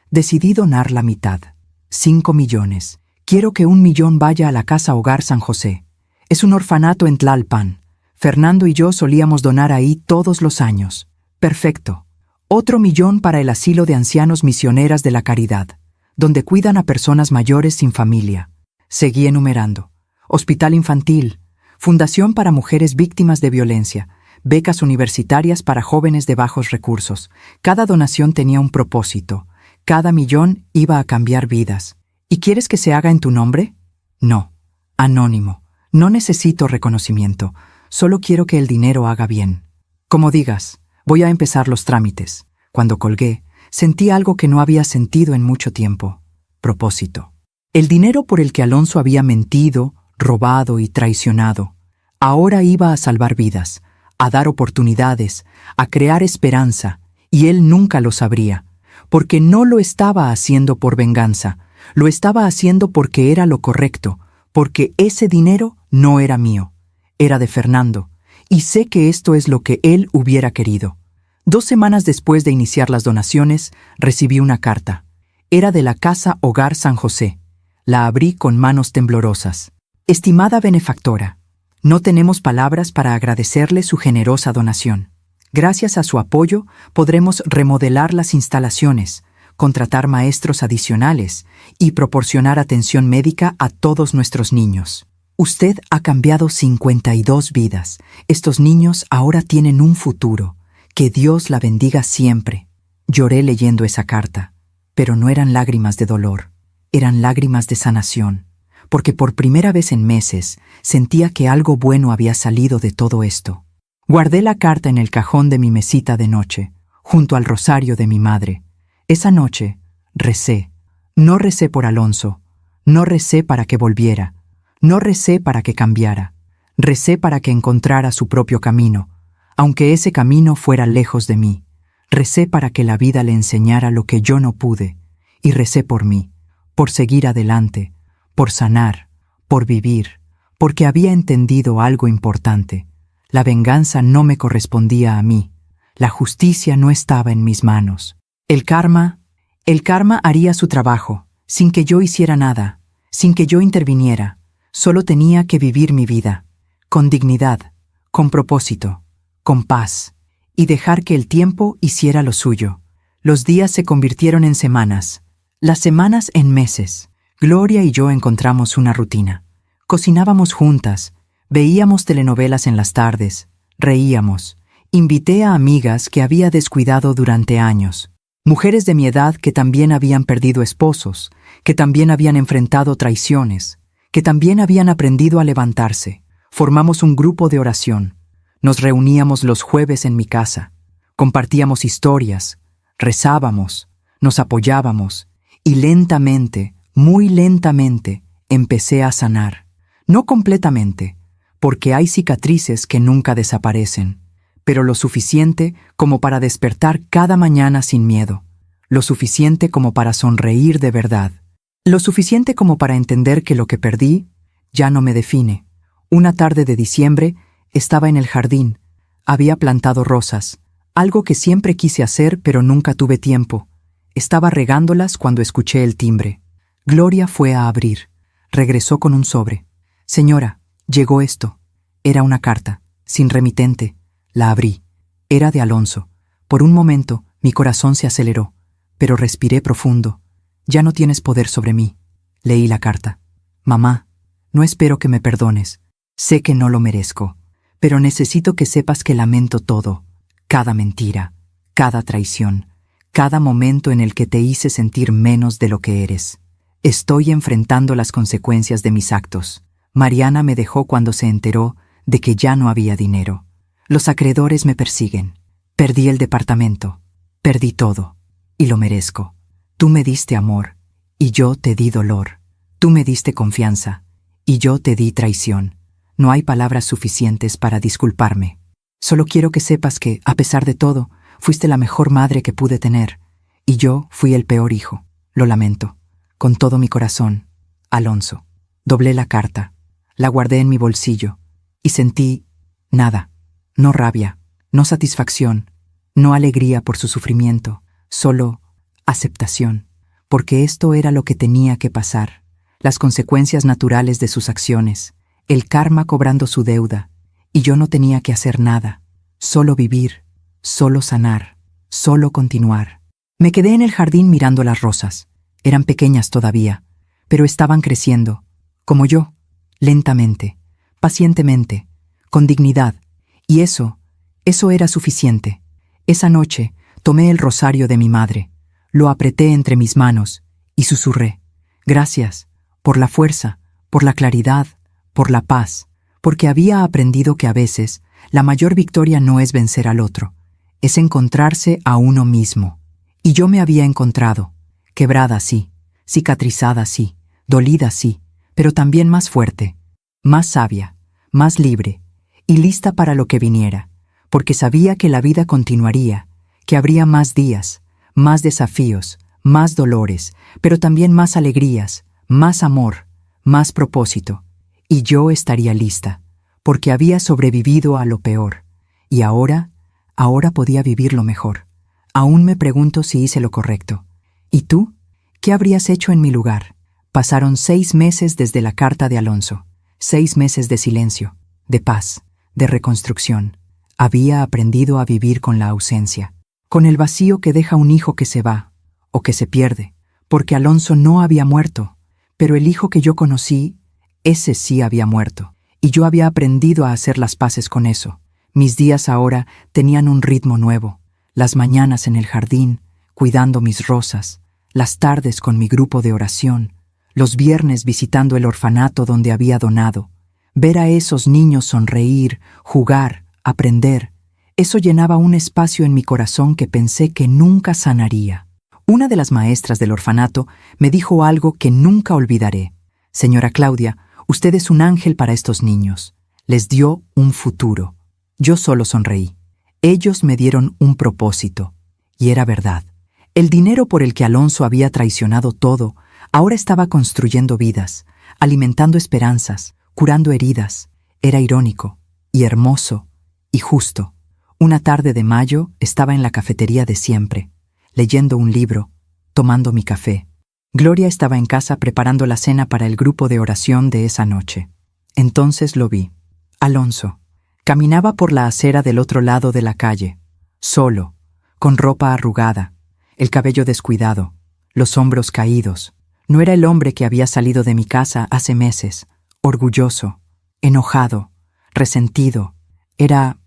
Decidí donar la mitad. 5 millones. Quiero que 1 millón vaya a la Casa Hogar San José. Es un orfanato en Tlalpan. Fernando y yo solíamos donar ahí todos los años. Perfecto. Otro 1 millón para el asilo de ancianos misioneras de la caridad, donde cuidan a personas mayores sin familia. Seguí enumerando. Hospital infantil, fundación para mujeres víctimas de violencia, becas universitarias para jóvenes de bajos recursos. Cada donación tenía un propósito. Cada 1 millón iba a cambiar vidas. ¿Y quieres que se haga en tu nombre? No. Anónimo. No necesito reconocimiento. Solo quiero que el dinero haga bien. Como digas, voy a empezar los trámites. Cuando colgué, sentí algo que no había sentido en mucho tiempo. Propósito. El dinero por el que Alonso había mentido, robado y traicionado, ahora iba a salvar vidas, a dar oportunidades, a crear esperanza, y él nunca lo sabría, porque no lo estaba haciendo por venganza, lo estaba haciendo porque era lo correcto, porque ese dinero no era mío, era de Fernando, y sé que esto es lo que él hubiera querido. 2 semanas después de iniciar las donaciones, recibí una carta. Era de la Casa Hogar San José. La abrí con manos temblorosas. Estimada benefactora, no tenemos palabras para agradecerle su generosa donación. Gracias a su apoyo, podremos remodelar las instalaciones, contratar maestros adicionales y proporcionar atención médica a todos nuestros niños. Usted ha cambiado 52 vidas. Estos niños ahora tienen un futuro. Que Dios la bendiga siempre. Lloré leyendo esa carta, pero no eran lágrimas de dolor, eran lágrimas de sanación, porque por primera vez en meses sentía que algo bueno había salido de todo esto. Guardé la carta en el cajón de mi mesita de noche, junto al rosario de mi madre. Esa noche recé. No recé por Alonso, no recé para que volviera, no recé para que cambiara, recé para que encontrara su propio camino, aunque ese camino fuera lejos de mí. Recé para que la vida le enseñara lo que yo no pude, y recé por mí, por seguir adelante, por sanar, por vivir, porque había entendido algo importante. La venganza no me correspondía a mí. La justicia no estaba en mis manos. El karma haría su trabajo, sin que yo hiciera nada, sin que yo interviniera. Solo tenía que vivir mi vida, con dignidad, con propósito, con paz, y dejar que el tiempo hiciera lo suyo. Los días se convirtieron en semanas, las semanas en meses. Gloria y yo encontramos una rutina. Cocinábamos juntas, veíamos telenovelas en las tardes, reíamos. Invité a amigas que había descuidado durante años. Mujeres de mi edad que también habían perdido esposos, que también habían enfrentado traiciones, que también habían aprendido a levantarse. Formamos un grupo de oración. Nos reuníamos los jueves en mi casa. Compartíamos historias, rezábamos, nos apoyábamos y lentamente, muy lentamente, empecé a sanar. No completamente, porque hay cicatrices que nunca desaparecen, pero lo suficiente como para despertar cada mañana sin miedo, lo suficiente como para sonreír de verdad, lo suficiente como para entender que lo que perdí ya no me define. Una tarde de diciembre estaba en el jardín, había plantado rosas, algo que siempre quise hacer pero nunca tuve tiempo. Estaba regándolas cuando escuché el timbre. Gloria fue a abrir, regresó con un sobre. Señora, llegó esto. Era una carta, sin remitente. La abrí. Era de Alonso. Por un momento, mi corazón se aceleró, pero respiré profundo. Ya no tienes poder sobre mí. Leí la carta. Mamá, no espero que me perdones. Sé que no lo merezco, pero necesito que sepas que lamento todo. Cada mentira, cada traición, cada momento en el que te hice sentir menos de lo que eres. Estoy enfrentando las consecuencias de mis actos. Mariana me dejó cuando se enteró de que ya no había dinero. Los acreedores me persiguen. Perdí el departamento. Perdí todo. Y lo merezco. Tú me diste amor, y yo te di dolor. Tú me diste confianza, y yo te di traición. No hay palabras suficientes para disculparme. Solo quiero que sepas que, a pesar de todo, fuiste la mejor madre que pude tener, y yo fui el peor hijo. Lo lamento. Con todo mi corazón. Alonso. Doblé la carta. La guardé en mi bolsillo, y sentí nada. No rabia, no satisfacción, no alegría por su sufrimiento, solo aceptación, porque esto era lo que tenía que pasar, las consecuencias naturales de sus acciones, el karma cobrando su deuda, y yo no tenía que hacer nada, solo vivir, solo sanar, solo continuar. Me quedé en el jardín mirando las rosas. Eran pequeñas todavía, pero estaban creciendo, como yo, lentamente, pacientemente, con dignidad. Y eso era suficiente. Esa noche tomé el rosario de mi madre, lo apreté entre mis manos y susurré: gracias, por la fuerza, por la claridad, por la paz, porque había aprendido que a veces la mayor victoria no es vencer al otro, es encontrarse a uno mismo. Y yo me había encontrado, quebrada sí, cicatrizada sí, dolida sí, pero también más fuerte, más sabia, más libre, y lista para lo que viniera, porque sabía que la vida continuaría, que habría más días, más desafíos, más dolores, pero también más alegrías, más amor, más propósito. Y yo estaría lista, porque había sobrevivido a lo peor, y ahora podía vivir lo mejor. Aún me pregunto si hice lo correcto. ¿Y tú? ¿Qué habrías hecho en mi lugar? Pasaron 6 meses desde la carta de Alonso, 6 meses de silencio, de paz, de reconstrucción. Había aprendido a vivir con la ausencia, con el vacío que deja un hijo que se va, o que se pierde, porque Alonso no había muerto, pero el hijo que yo conocí, ese sí había muerto, y yo había aprendido a hacer las paces con eso. Mis días ahora tenían un ritmo nuevo, las mañanas en el jardín, cuidando mis rosas, las tardes con mi grupo de oración, los viernes visitando el orfanato donde había donado. Ver a esos niños sonreír, jugar, aprender, eso llenaba un espacio en mi corazón que pensé que nunca sanaría. Una de las maestras del orfanato me dijo algo que nunca olvidaré. Señora Claudia, usted es un ángel para estos niños. Les dio un futuro. Yo solo sonreí. Ellos me dieron un propósito. Y era verdad. El dinero por el que Alonso había traicionado todo, ahora estaba construyendo vidas, alimentando esperanzas, curando heridas. Era irónico, y hermoso, y justo. Una tarde de mayo estaba en la cafetería de siempre, leyendo un libro, tomando mi café. Gloria estaba en casa preparando la cena para el grupo de oración de esa noche. Entonces lo vi. Alonso. Caminaba por la acera del otro lado de la calle, solo, con ropa arrugada, el cabello descuidado, los hombros caídos. No era el hombre que había salido de mi casa hace meses, orgulloso, enojado, resentido. Era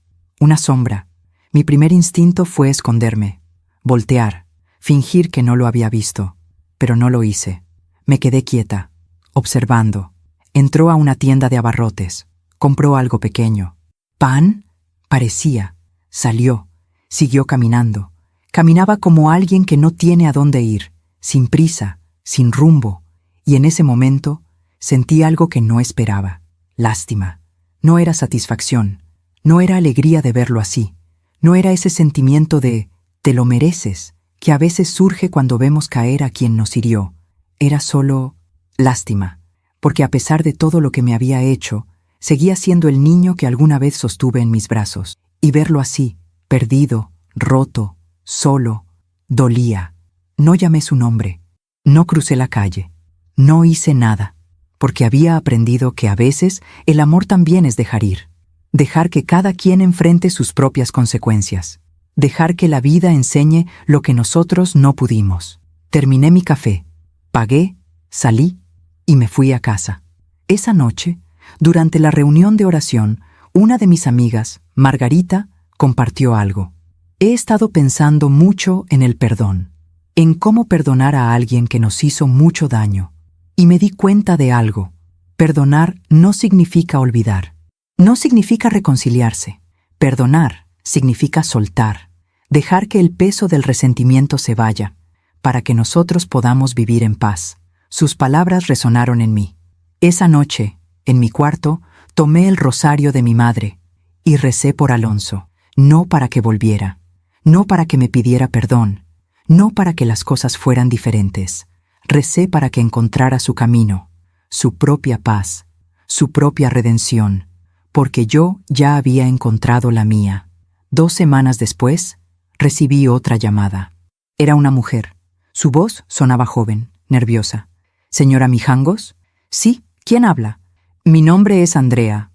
una sombra. Mi primer instinto fue esconderme, voltear, fingir que no lo había visto, pero no lo hice. Me quedé quieta, observando. Entró a una tienda de abarrotes, compró algo pequeño. ¿Pan? Parecía. Salió, siguió caminando. Caminaba como alguien que no tiene a dónde ir, sin prisa, sin rumbo, y en ese momento sentí algo que no esperaba. Lástima. No era satisfacción, no era alegría de verlo así, no era ese sentimiento de «te lo mereces», que a veces surge cuando vemos caer a quien nos hirió. Era solo lástima, porque a pesar de todo lo que me había hecho, seguía siendo el niño que alguna vez sostuve en mis brazos, y verlo así, perdido, roto, solo, dolía. No llamé su nombre, no crucé la calle, no hice nada, porque había aprendido que a veces el amor también es dejar ir, dejar que cada quien enfrente sus propias consecuencias, dejar que la vida enseñe lo que nosotros no pudimos. Terminé mi café, pagué, salí y me fui a casa. Esa noche, durante la reunión de oración, una de mis amigas, Margarita, compartió algo. He estado pensando mucho en el perdón, en cómo perdonar a alguien que nos hizo mucho daño, y me di cuenta de algo. Perdonar no significa olvidar, no significa reconciliarse. Perdonar significa soltar, dejar que el peso del resentimiento se vaya, para que nosotros podamos vivir en paz. Sus palabras resonaron en mí. Esa noche, en mi cuarto, tomé el rosario de mi madre y recé por Alonso, no para que volviera, no para que me pidiera perdón, no para que las cosas fueran diferentes. Recé para que encontrara su camino, su propia paz, su propia redención, porque yo ya había encontrado la mía. 2 semanas después, recibí otra llamada. Era una mujer. Su voz sonaba joven, nerviosa. «¿Señora Mijangos?» «Sí, ¿quién habla?» «Mi nombre es Andrea.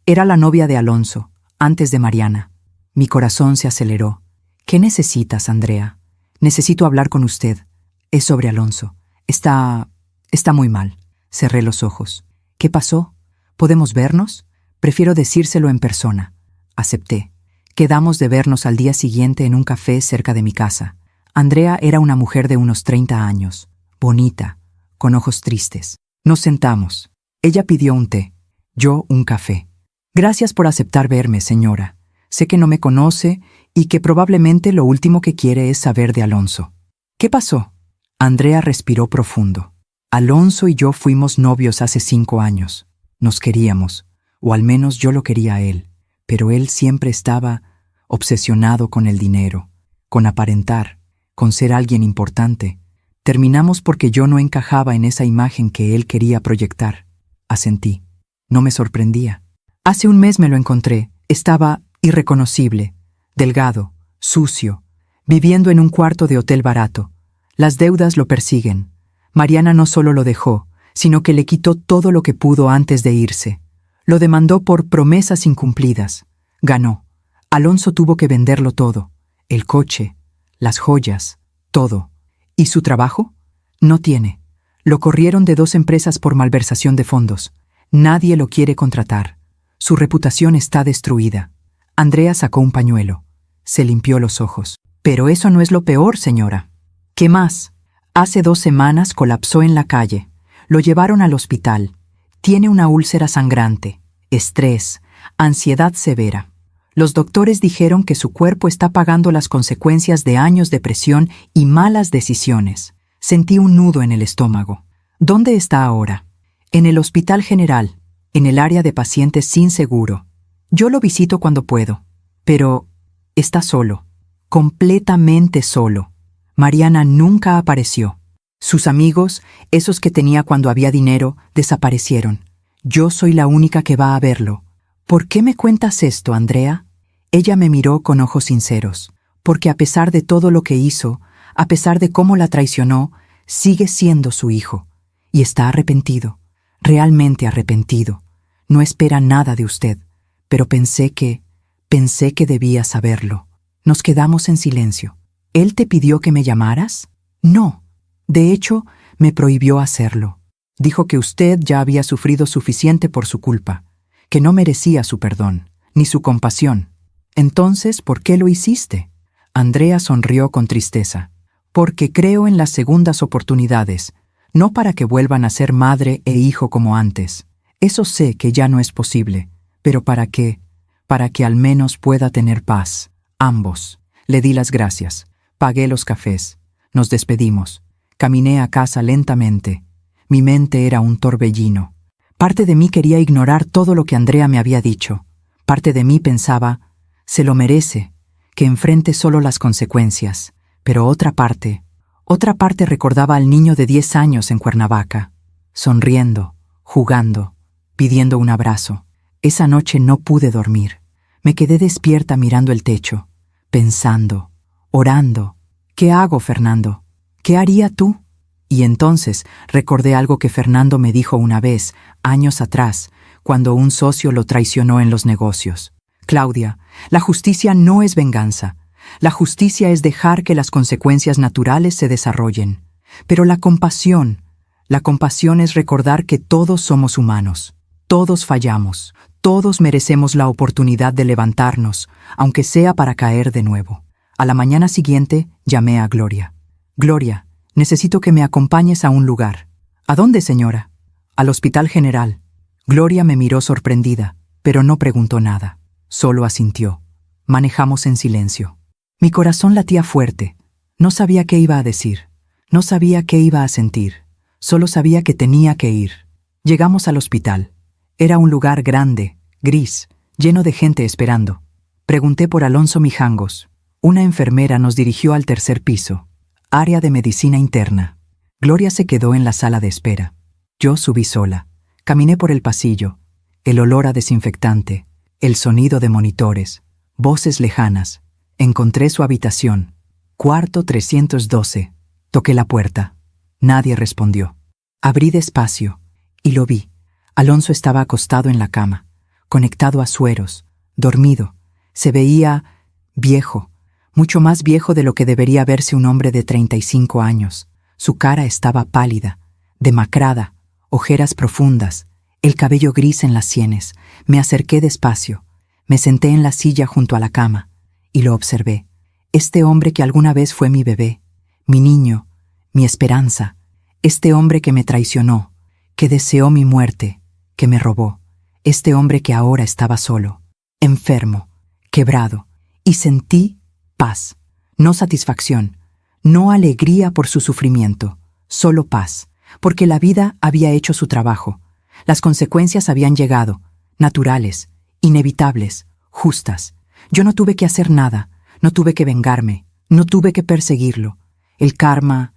Era la novia de Alonso, antes de Mariana». Mi corazón se aceleró. «¿Qué necesitas, Andrea?» «Necesito hablar con usted. Es sobre Alonso. Está muy mal». Cerré los ojos. «¿Qué pasó? ¿Podemos vernos?» «Prefiero decírselo en persona». Acepté. Quedamos de vernos al día siguiente en un café cerca de mi casa. Andrea era una mujer de unos 30 años, bonita, con ojos tristes. Nos sentamos. Ella pidió un té, yo un café. «Gracias por aceptar verme, señora. Sé que no me conoce y que probablemente lo último que quiere es saber de Alonso». «¿Qué pasó?» Andrea respiró profundo. «Alonso y yo fuimos novios hace 5 años. Nos queríamos, o al menos yo lo quería a él, pero él siempre estaba obsesionado con el dinero, con aparentar, con ser alguien importante. Terminamos porque yo no encajaba en esa imagen que él quería proyectar». Asentí. No me sorprendía. Hace un mes me lo encontré. Estaba irreconocible, delgado, sucio, viviendo en un cuarto de hotel barato. Las deudas lo persiguen. Mariana no solo lo dejó, sino que le quitó todo lo que pudo antes de irse. Lo demandó por promesas incumplidas. Ganó. Alonso tuvo que venderlo todo. El coche, las joyas, todo. ¿Y su trabajo? No tiene. Lo corrieron de 2 empresas por malversación de fondos. Nadie lo quiere contratar. Su reputación está destruida. Andrea sacó un pañuelo. Se limpió los ojos. «Pero eso no es lo peor, señora». «¿Qué más?» «Hace 2 semanas colapsó en la calle. Lo llevaron al hospital. Tiene una úlcera sangrante, estrés, ansiedad severa. Los doctores dijeron que su cuerpo está pagando las consecuencias de años de presión y malas decisiones». Sentí un nudo en el estómago. «¿Dónde está ahora?» «En el Hospital General, en el área de pacientes sin seguro. Yo lo visito cuando puedo. Pero está solo, completamente solo. Mariana nunca apareció. Sus amigos, esos que tenía cuando había dinero, desaparecieron. Yo soy la única que va a verlo». «¿Por qué me cuentas esto, Andrea?» Ella me miró con ojos sinceros, porque a pesar de todo lo que hizo, a pesar de cómo la traicionó, sigue siendo su hijo. Y está arrepentido, realmente arrepentido. No espera nada de usted, pero pensé que debía saberlo. Nos quedamos en silencio. ¿Él te pidió que me llamaras? No. De hecho, me prohibió hacerlo. Dijo que usted ya había sufrido suficiente por su culpa, que no merecía su perdón, ni su compasión. Entonces, ¿por qué lo hiciste? Andrea sonrió con tristeza. Porque creo en las segundas oportunidades, no para que vuelvan a ser madre e hijo como antes. Eso sé que ya no es posible, pero ¿para qué? Para que al menos pueda tener paz. Ambos. Le di las gracias. Pagué los cafés. Nos despedimos. Caminé a casa lentamente. Mi mente era un torbellino. Parte de mí quería ignorar todo lo que Andrea me había dicho. Parte de mí pensaba, se lo merece, que enfrente solo las consecuencias. Pero otra parte recordaba al niño de 10 años en Cuernavaca, sonriendo, jugando, pidiendo un abrazo. Esa noche no pude dormir. Me quedé despierta mirando el techo, pensando, orando. ¿Qué hago, Fernando? ¿Qué haría tú? Y entonces recordé algo que Fernando me dijo una vez, años atrás, cuando un socio lo traicionó en los negocios. Claudia, la justicia no es venganza. La justicia es dejar que las consecuencias naturales se desarrollen. Pero la compasión es recordar que todos somos humanos. Todos fallamos. Todos merecemos la oportunidad de levantarnos, aunque sea para caer de nuevo. A la mañana siguiente llamé a Gloria. Gloria, necesito que me acompañes a un lugar. ¿A dónde, señora? Al Hospital General. Gloria me miró sorprendida, pero no preguntó nada. Solo asintió. Manejamos en silencio. Mi corazón latía fuerte. No sabía qué iba a decir. No sabía qué iba a sentir. Solo sabía que tenía que ir. Llegamos al hospital. Era un lugar grande, gris, lleno de gente esperando. Pregunté por Alonso Mijangos. Una enfermera nos dirigió al tercer piso, área de medicina interna. Gloria se quedó en la sala de espera. Yo subí sola. Caminé por el pasillo. El olor a desinfectante, el sonido de monitores, voces lejanas. Encontré su habitación. Cuarto 312. Toqué la puerta. Nadie respondió. Abrí despacio y lo vi. Alonso estaba acostado en la cama, conectado a sueros, dormido. Se veía viejo, mucho más viejo de lo que debería verse un hombre de 35 años. Su cara estaba pálida, demacrada, ojeras profundas, el cabello gris en las sienes. Me acerqué despacio. Me senté en la silla junto a la cama y lo observé. Este hombre que alguna vez fue mi bebé, mi niño, mi esperanza. Este hombre que me traicionó, que deseó mi muerte, que me robó. Este hombre que ahora estaba solo, enfermo, quebrado. Y sentí paz, no satisfacción, no alegría por su sufrimiento, solo paz, porque la vida había hecho su trabajo. Las consecuencias habían llegado, naturales, inevitables, justas. Yo no tuve que hacer nada, no tuve que vengarme, no tuve que perseguirlo. El karma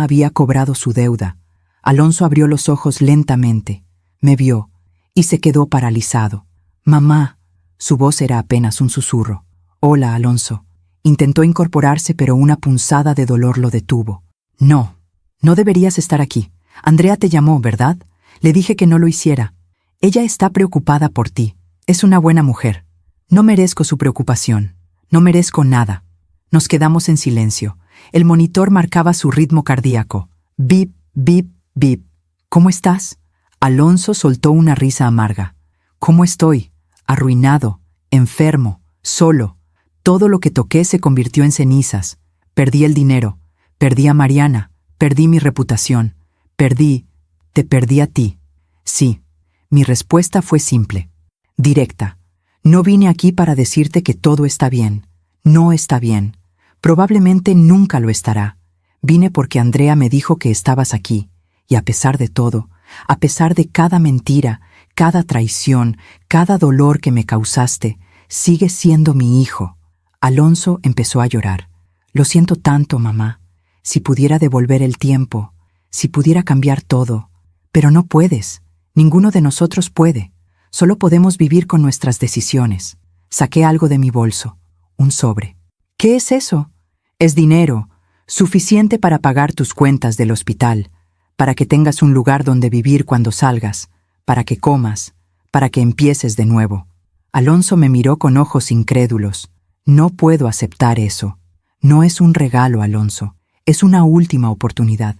había cobrado su deuda. Alonso abrió los ojos lentamente, me vio y se quedó paralizado. Mamá, su voz era apenas un susurro. Hola, Alonso. Intentó incorporarse, pero una punzada de dolor lo detuvo. No deberías estar aquí. Andrea te llamó, ¿verdad? Le dije que no lo hiciera. Ella está preocupada por ti. Es una buena mujer. No merezco su preocupación. No merezco nada. Nos quedamos en silencio. El monitor marcaba su ritmo cardíaco. Bip, bip, bip. ¿Cómo estás? Alonso soltó una risa amarga. ¿Cómo estoy? Arruinado, enfermo, solo. Todo lo que toqué se convirtió en cenizas. Perdí el dinero. Perdí a Mariana. Perdí mi reputación. Te perdí a ti. Sí, mi respuesta fue simple, directa. No vine aquí para decirte que todo está bien. No está bien. Probablemente nunca lo estará. Vine porque Andrea me dijo que estabas aquí, y a pesar de todo, a pesar de cada mentira, cada traición, cada dolor que me causaste, sigues siendo mi hijo. Alonso empezó a llorar. Lo siento tanto, mamá. Si pudiera devolver el tiempo, si pudiera cambiar todo. Pero no puedes. Ninguno de nosotros puede. Solo podemos vivir con nuestras decisiones. Saqué algo de mi bolso, un sobre. ¿Qué es eso? Es dinero, suficiente para pagar tus cuentas del hospital, para que tengas un lugar donde vivir cuando salgas, para que comas, para que empieces de nuevo. Alonso me miró con ojos incrédulos. No puedo aceptar eso. No es un regalo, Alonso. Es una última oportunidad.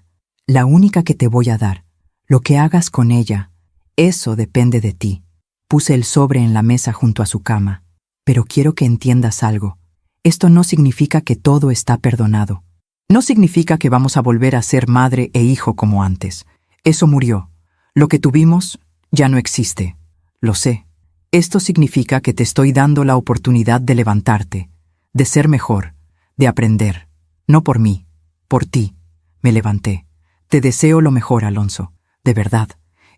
La única que te voy a dar. Lo que hagas con ella, eso depende de ti. Puse el sobre en la mesa junto a su cama. Pero quiero que entiendas algo. Esto no significa que todo está perdonado. No significa que vamos a volver a ser madre e hijo como antes. Eso murió. Lo que tuvimos ya no existe. Lo sé. Esto significa que te estoy dando la oportunidad de levantarte, de ser mejor, de aprender. No por mí, por ti. Me levanté. Te deseo lo mejor, Alonso. De verdad.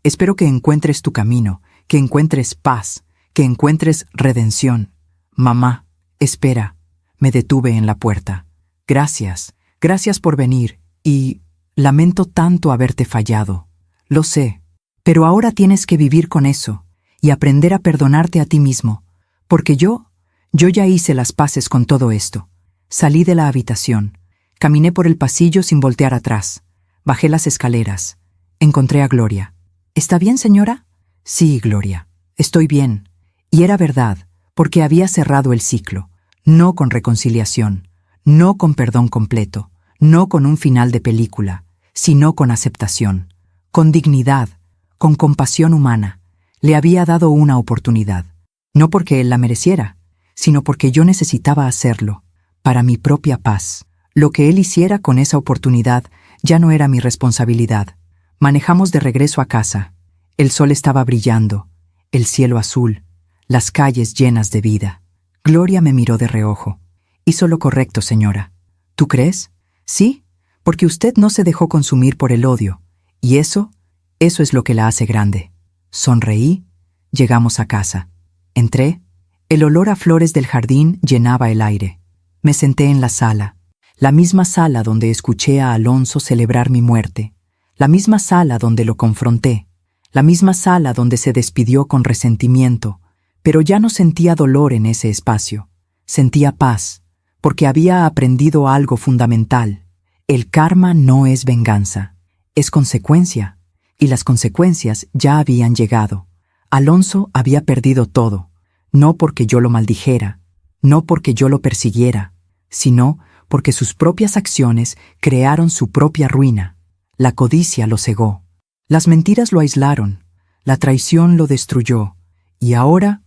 Espero que encuentres tu camino, que encuentres paz, que encuentres redención. Mamá, espera. Me detuve en la puerta. Gracias. Gracias por venir. Y lamento tanto haberte fallado. Lo sé. Pero ahora tienes que vivir con eso y aprender a perdonarte a ti mismo. Porque yo ya hice las paces con todo esto. Salí de la habitación. Caminé por el pasillo sin voltear atrás. Bajé las escaleras. Encontré a Gloria. ¿Está bien, señora? Sí, Gloria. Estoy bien. Y era verdad, porque había cerrado el ciclo. No con reconciliación, no con perdón completo, no con un final de película, sino con aceptación, con dignidad, con compasión humana. Le había dado una oportunidad, no porque él la mereciera, sino porque yo necesitaba hacerlo, para mi propia paz. Lo que él hiciera con esa oportunidad ya no era mi responsabilidad. Manejamos de regreso a casa. El sol estaba brillando, el cielo azul, las calles llenas de vida. Gloria me miró de reojo. Hizo lo correcto, señora. ¿Tú crees? Sí, porque usted no se dejó consumir por el odio, y eso es lo que la hace grande. Sonreí, llegamos a casa. Entré, el olor a flores del jardín llenaba el aire. Me senté en la sala, la misma sala donde escuché a Alonso celebrar mi muerte, la misma sala donde lo confronté, la misma sala donde se despidió con resentimiento, pero ya no sentía dolor en ese espacio. Sentía paz, porque había aprendido algo fundamental. El karma no es venganza, es consecuencia, y las consecuencias ya habían llegado. Alonso había perdido todo, no porque yo lo maldijera, no porque yo lo persiguiera, sino porque sus propias acciones crearon su propia ruina. La codicia lo cegó, las mentiras lo aislaron, la traición lo destruyó, y ahora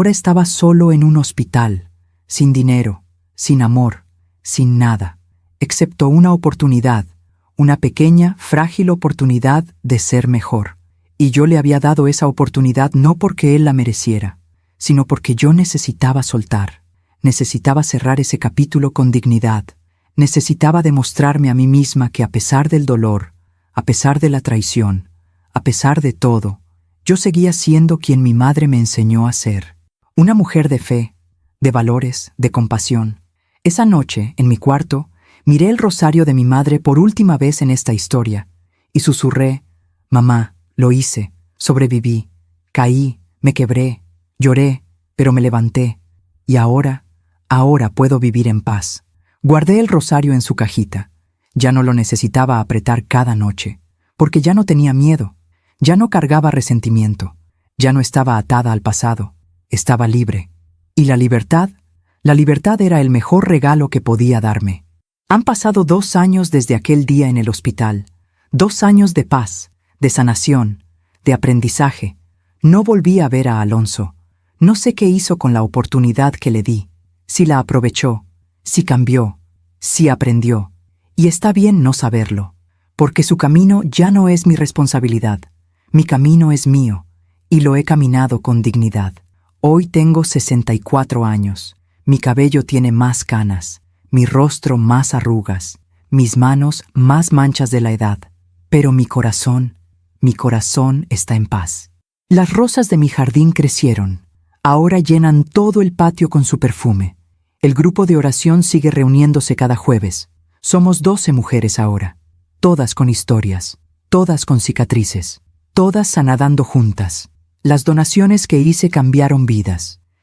estaba solo en un hospital, sin dinero, sin amor, sin nada, excepto una oportunidad, una pequeña, frágil oportunidad de ser mejor. Y yo le había dado esa oportunidad no porque él la mereciera, sino porque yo necesitaba soltar, necesitaba cerrar ese capítulo con dignidad, necesitaba demostrarme a mí misma que a pesar del dolor, a pesar de la traición, a pesar de todo, yo seguía siendo quien mi madre me enseñó a ser. Una mujer de fe, de valores, de compasión. Esa noche, en mi cuarto, miré el rosario de mi madre por última vez en esta historia, y susurré: «Mamá, lo hice, sobreviví, caí, me quebré, lloré, pero me levanté, y ahora puedo vivir en paz». Guardé el rosario en su cajita. Ya no lo necesitaba apretar cada noche, porque ya no tenía miedo, ya no cargaba resentimiento, ya no estaba atada al pasado, estaba libre. Y la libertad era el mejor regalo que podía darme. Han pasado 2 años desde aquel día en el hospital, 2 años de paz, de sanación, de aprendizaje. No volví a ver a Alonso. No sé qué hizo con la oportunidad que le di, si la aprovechó, si cambió, si aprendió. Y está bien no saberlo, porque su camino ya no es mi responsabilidad. Mi camino es mío, y lo he caminado con dignidad. Hoy tengo 64 años. Mi cabello tiene más canas, mi rostro más arrugas, mis manos más manchas de la edad. Pero mi corazón está en paz. Las rosas de mi jardín crecieron. Ahora llenan todo el patio con su perfume. El grupo de oración sigue reuniéndose cada jueves. Somos 12 mujeres ahora, todas con historias, todas con cicatrices, todas sanando juntas. Las donaciones que hice cambiaron vidas.